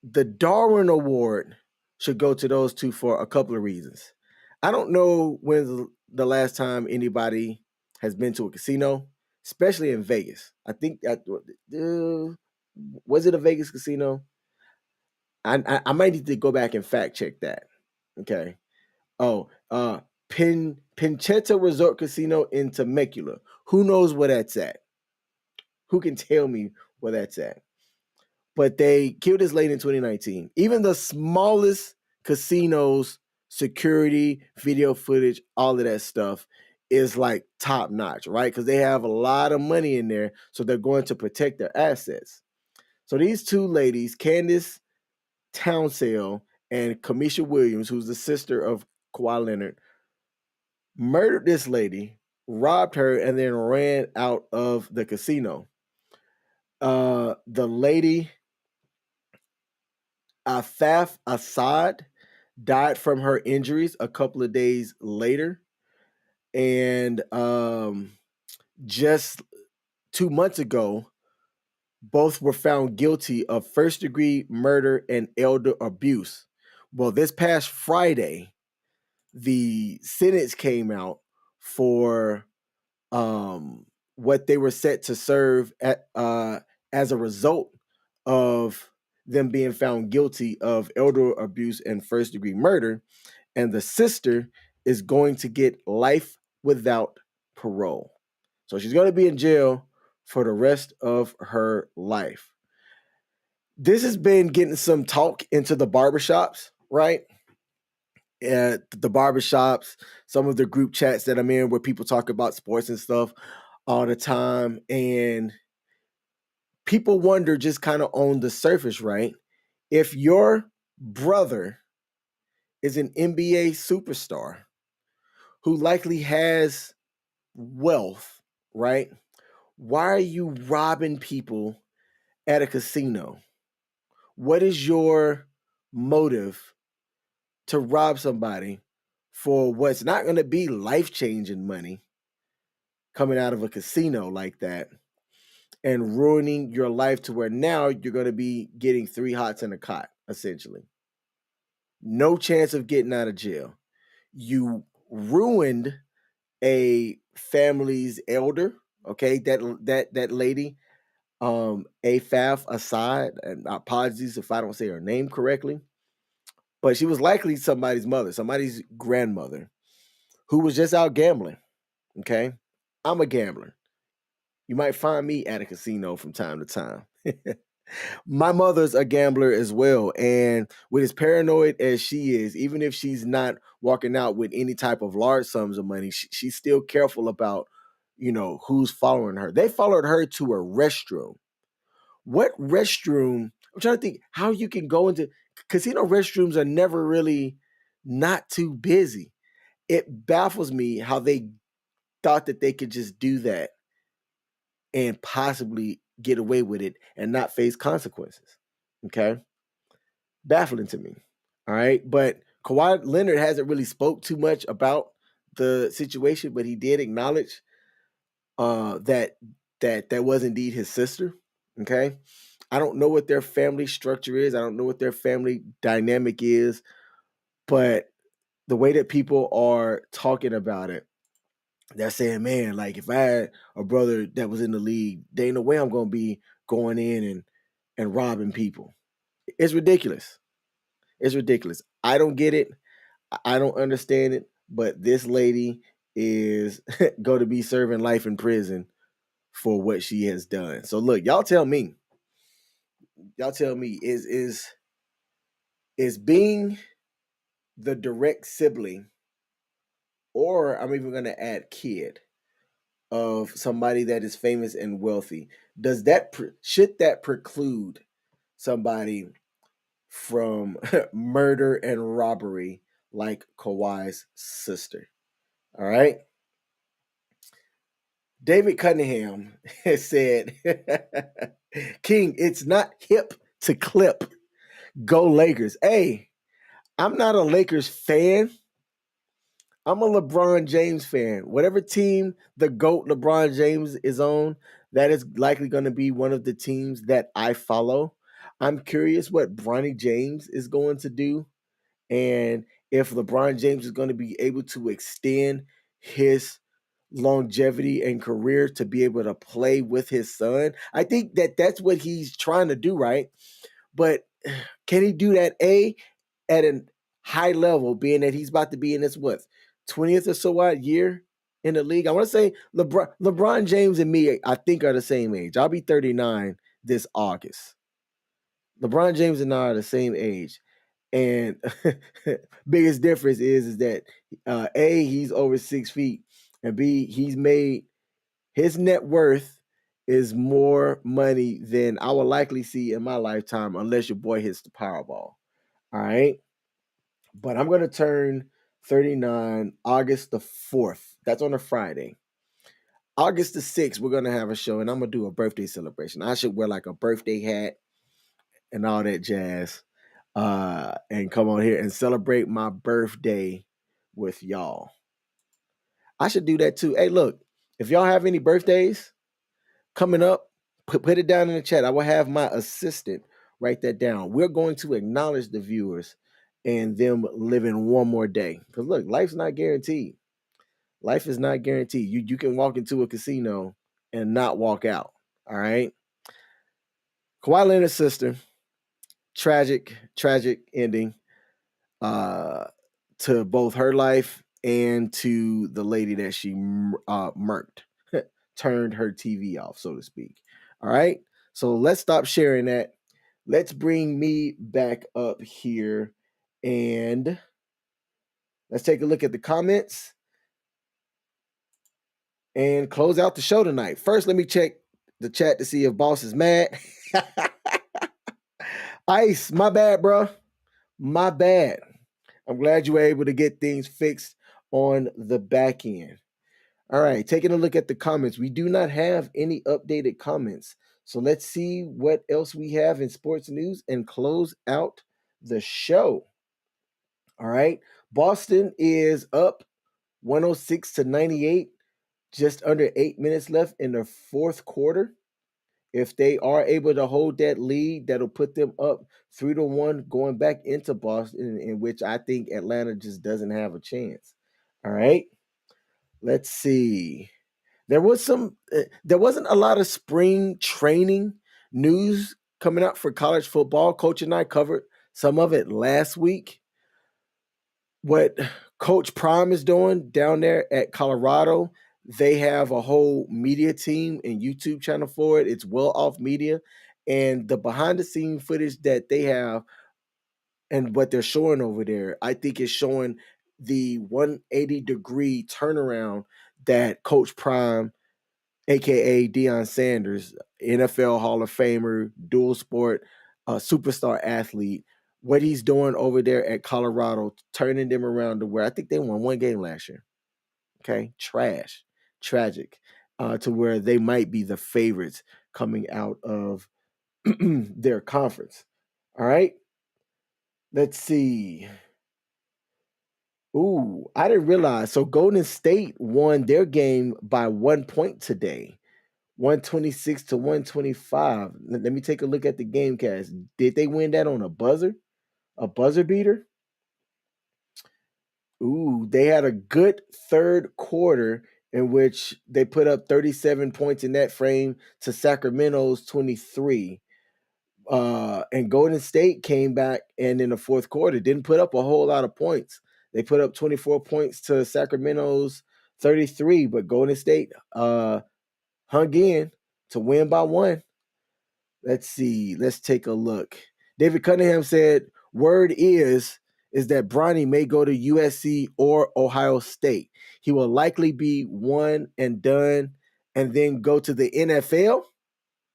Speaker 1: the Darwin Award should go to those two for a couple of reasons. I don't know when the last time anybody has been to a casino, especially in Vegas. I think that was it a Vegas casino? I might need to go back and fact check that. Okay. Oh, Pinchetta Resort Casino in Temecula. Who knows where that's at? Who can tell me where that's at? But they killed this lady in 2019. Even the smallest casinos, security, video footage, all of that stuff is like top notch, right? Because they have a lot of money in there, so they're going to protect their assets. So these two ladies, Candace Townsell and Kamisha Williams, who's the sister of Kawhi Leonard, murdered this lady, robbed her, and then ran out of the casino. The lady, Afaf Assad, died from her injuries a couple of days later. And just 2 months ago, both were found guilty of first-degree murder and elder abuse. Well, this past Friday, the sentence came out for what they were set to serve as a result of them being found guilty of elder abuse and first degree murder. And the sister is going to get life without parole. So she's going to be in jail for the rest of her life. This has been getting some talk into the barbershops, right? At the barbershops, some of the group chats that I'm in where people talk about sports and stuff all the time. And people wonder, just kind of on the surface, right? If your brother is an NBA superstar who likely has wealth, right? Why are you robbing people at a casino? What is your motive to rob somebody for what's not going to be life-changing money coming out of a casino like that and ruining your life to where now you're going to be getting 3 hots in a cot, essentially? No chance of getting out of jail. You ruined a family's elder, okay? That lady, Afaf Assad, and apologies if I don't say her name correctly, but she was likely somebody's mother, somebody's grandmother, who was just out gambling. Okay. I'm a gambler. You might find me at a casino from time to time. My mother's a gambler as well. And with as paranoid as she is, even if she's not walking out with any type of large sums of money, she's still careful about, who's following her. They followed her to a restroom. What restroom? I'm trying to think how you can go into casino restrooms are never really not too busy. It baffles me how they thought that they could just do that and possibly get away with it and not face consequences. Okay. Baffling to me. All right. But Kawhi Leonard hasn't really spoke too much about the situation, but he did acknowledge that was indeed his sister. Okay. I don't know what their family structure is. I don't know what their family dynamic is, but the way that people are talking about it, they're saying, man, like if I had a brother that was in the league, there ain't no way I'm going to be going in and robbing people. It's ridiculous. It's ridiculous. I don't get it. I don't understand it. But this lady is going to be serving life in prison for what she has done. So look, y'all tell me. Y'all tell me, is being the direct sibling, or I'm even going to add kid of somebody that is famous and wealthy, should that preclude somebody from murder and robbery like Kawhi's sister? All right. David Cunningham has said, King, it's not hip to clip. Go Lakers. Hey, I'm not a Lakers fan. I'm a LeBron James fan. Whatever team the GOAT LeBron James is on, that is likely going to be one of the teams that I follow. I'm curious what Bronny James is going to do, and if LeBron James is going to be able to extend his longevity and career to be able to play with his son. I think that that's what he's trying to do, right? But can he do that, at a high level, being that he's about to be in his 20th or so odd year in the league? I want to say LeBron James and me, I think, are the same age. I'll be 39 this August. LeBron James and I are the same age. And biggest difference is that A, he's over 6 feet, and B, he's made his net worth is more money than I will likely see in my lifetime unless your boy hits the Powerball. All right. But I'm going to turn 39 August the 4th. That's on a Friday. August the 6th, we're going to have a show, and I'm going to do a birthday celebration. I should wear like a birthday hat and all that jazz, and come on here and celebrate my birthday with y'all. I should do that too. Hey, look, if y'all have any birthdays coming up, put it down in the chat. I will have my assistant write that down. We're going to acknowledge the viewers and them living one more day. Because look, life's not guaranteed. Life is not guaranteed. You can walk into a casino and not walk out. All right. Kawhi Leonard's sister, tragic ending to both her life and to the lady that she murked, turned her TV off, so to speak. All right. So let's stop sharing that. Let's bring me back up here and let's take a look at the comments and close out the show tonight. First, let me check the chat to see if boss is mad. Ice, my bad, bro. My bad. I'm glad you were able to get things fixed on the back end. All right, taking a look at the comments. We do not have any updated comments. So let's see what else we have in sports news and close out the show. All right. Boston is up 106-98, just under 8 minutes left in the fourth quarter. If they are able to hold that lead, that'll put them up 3-1 going back into Boston, in which I think Atlanta just doesn't have a chance. All right. Let's see. there wasn't a lot of spring training news coming out for college football. Coach and I covered some of it last week. What Coach Prime is doing down there at Colorado, they have a whole media team and YouTube channel for it. It's Well Off Media. And the behind the scene footage that they have and what they're showing over there, I think is showing the 180-degree turnaround that Coach Prime, aka Deion Sanders, NFL Hall of Famer, dual sport, superstar athlete, what he's doing over there at Colorado, turning them around to where I think they won one game last year. Okay, tragic, to where they might be the favorites coming out of their conference. All right, let's see. Ooh, I didn't realize. So Golden State won their game by 1 point today. 126 to 125. Let me take a look at the game cast. Did they win that on a buzzer? A buzzer beater? Ooh, they had a good third quarter in which they put up 37 points in that frame to Sacramento's 23. And Golden State came back and in the fourth quarter didn't put up a whole lot of points. They put up 24 points to Sacramento's 33, but Golden State hung in to win by 1. Let's see. Let's take a look. David Cunningham said, "Word is that Bronny may go to USC or Ohio State. He will likely be one and done, and then go to the NFL.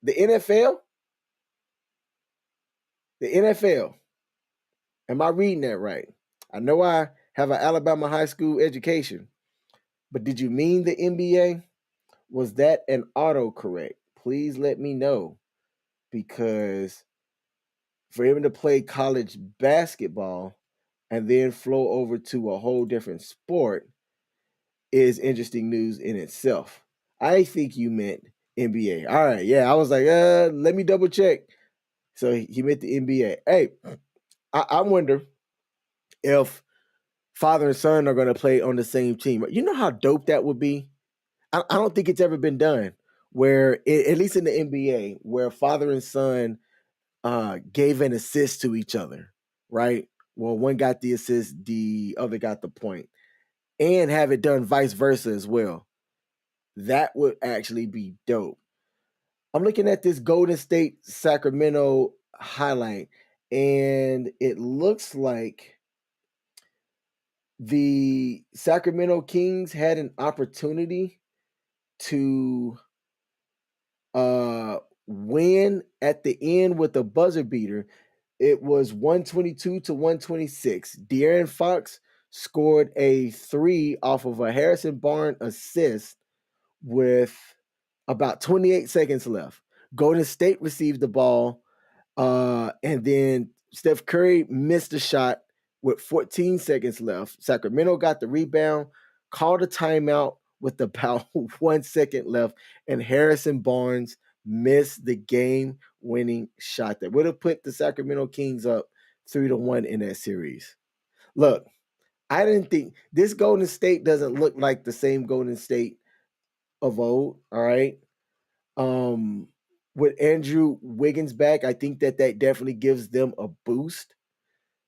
Speaker 1: The NFL. The NFL. Am I reading that right? I know I have an Alabama high school education, but did you mean the NBA? Was that an autocorrect? Please let me know, because for him to play college basketball and then flow over to a whole different sport is interesting news in itself. I think you meant NBA. All right, yeah, I was like, let me double check. So he meant the NBA. Hey, I wonder if father and son are going to play on the same team. You know how dope that would be? I don't think it's ever been done where, at least in the NBA, where father and son gave an assist to each other, right? Well, one got the assist, the other got the point, and have it done vice versa as well. That would actually be dope. I'm looking at this Golden State Sacramento highlight, and it looks like the Sacramento Kings had an opportunity to win at the end with a buzzer beater. It was 122 to 126. De'Aaron Fox scored a 3 off of a Harrison Barnes assist with about 28 seconds left. Golden State received the ball, and then Steph Curry missed a shot with 14 seconds left. Sacramento got the rebound, called a timeout with about 1 second left, and Harrison Barnes missed the game-winning shot that would have put the Sacramento Kings up 3-1 in that series. Look, I didn't think this Golden State doesn't look like the same Golden State of old. All right. With Andrew Wiggins back, I think that definitely gives them a boost.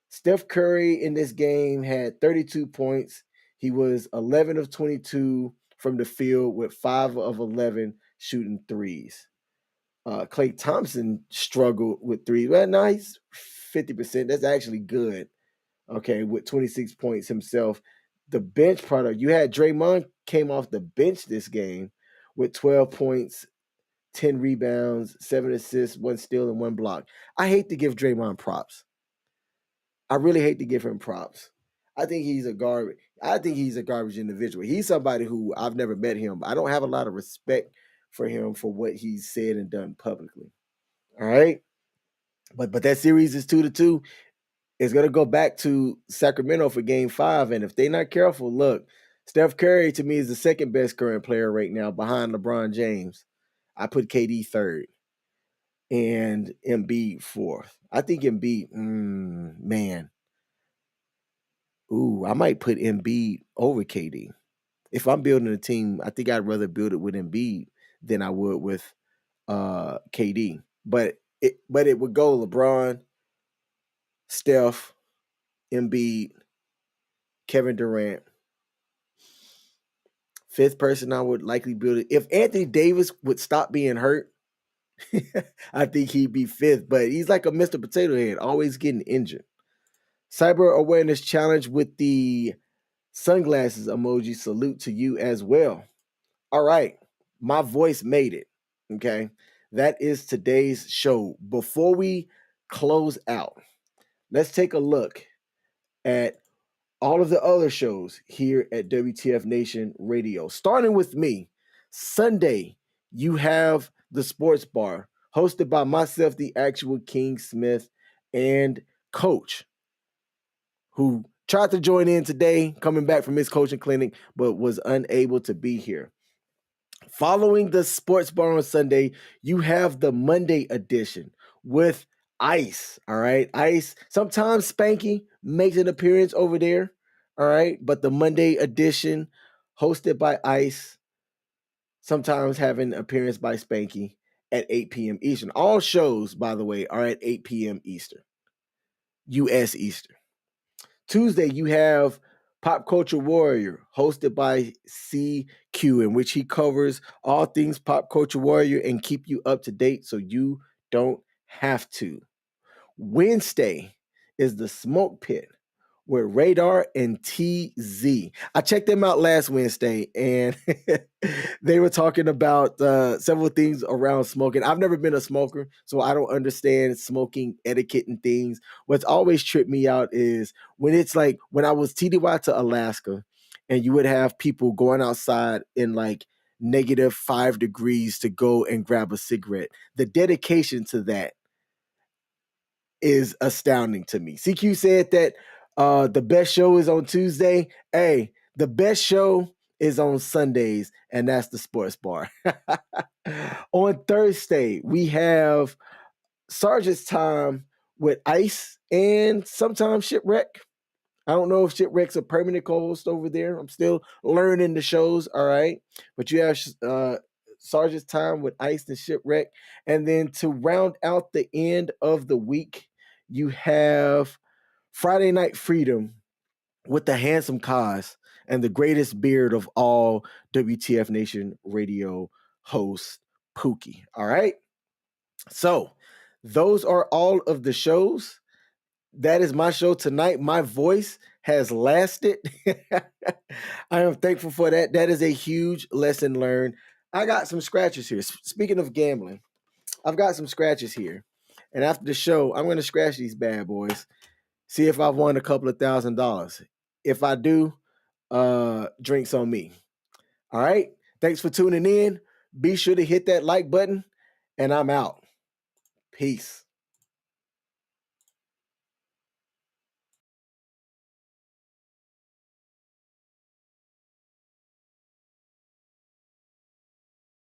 Speaker 1: Steph Curry in this game had 32 points. He was 11 of 22 from the field with 5 of 11 shooting threes. Klay Thompson struggled with threes. Well, nice, 50%. That's actually good. Okay, with 26 points himself. The bench product, you had Draymond came off the bench this game with 12 points, 10 rebounds, 7 assists, 1 steal, and 1 block. I hate to give Draymond props. I really hate to give him props. I think he's a garbage individual. He's somebody who I've never met him. I don't have a lot of respect for him for what he's said and done publicly. All right. But that series is 2-2. It's gonna go back to Sacramento for game 5. And if they're not careful, look, Steph Curry to me is the second best current player right now behind LeBron James. I put KD third and Embiid fourth. I think Embiid, man. Ooh, I might put Embiid over KD. If I'm building a team, I think I'd rather build it with Embiid than I would with KD. But it would go LeBron, Steph, Embiid, Kevin Durant. Fifth person I would likely build it. If Anthony Davis would stop being hurt, I think he'd be fifth. But he's like a Mr. Potato Head, always getting injured. Cyber Awareness Challenge with the sunglasses emoji. Salute to you as well. All right. My voice made it. Okay. That is today's show. Before we close out, let's take a look at all of the other shows here at WTF Nation Radio. Starting with me, Sunday, you have the Sports Bar, hosted by myself, the actual King Smith, and Coach, who tried to join in today, coming back from his coaching clinic, but was unable to be here. Following the Sports Bar on Sunday, you have the Monday edition with Ice. All right. Ice. Sometimes Spanky makes an appearance over there. All right. But the Monday edition, hosted by Ice, sometimes having an appearance by Spanky at 8 p.m. Eastern. All shows, by the way, are at 8 p.m. Eastern, U.S. Eastern. Tuesday, you have Pop Culture Warrior, hosted by CQ, in which he covers all things Pop Culture Warrior and keep you up to date so you don't have to. Wednesday is the Smoke Pit with Radar and TZ. I checked them out last Wednesday, and they were talking about several things around smoking. I've never been a smoker, so I don't understand smoking etiquette and things. What's always tripped me out is when it's like when I was TDY to Alaska, and you would have people going outside in like -5 degrees to go and grab a cigarette. The dedication to that is astounding to me. CQ said that the best show is on Tuesday. Hey, the best show is on Sundays, and that's the Sports Bar. On Thursday, we have Sergeant's Time with Ice and sometimes Shipwreck. I don't know if Shipwreck's a permanent co-host over there. I'm still learning the shows, all right? But you have Sergeant's Time with Ice and Shipwreck. And then to round out the end of the week, you have Friday Night Freedom with the handsome Kaz and the greatest beard of all WTF Nation radio hosts, Pookie. All right? So those are all of the shows. That is my show tonight. My voice has lasted. I am thankful for that. That is a huge lesson learned. I got some scratches here. Speaking of gambling, I've got some scratches here. And after the show, I'm going to scratch these bad boys. See if I've won a couple of $1,000. If I do, drinks on me. All right. Thanks for tuning in. Be sure to hit that like button, and I'm out. Peace.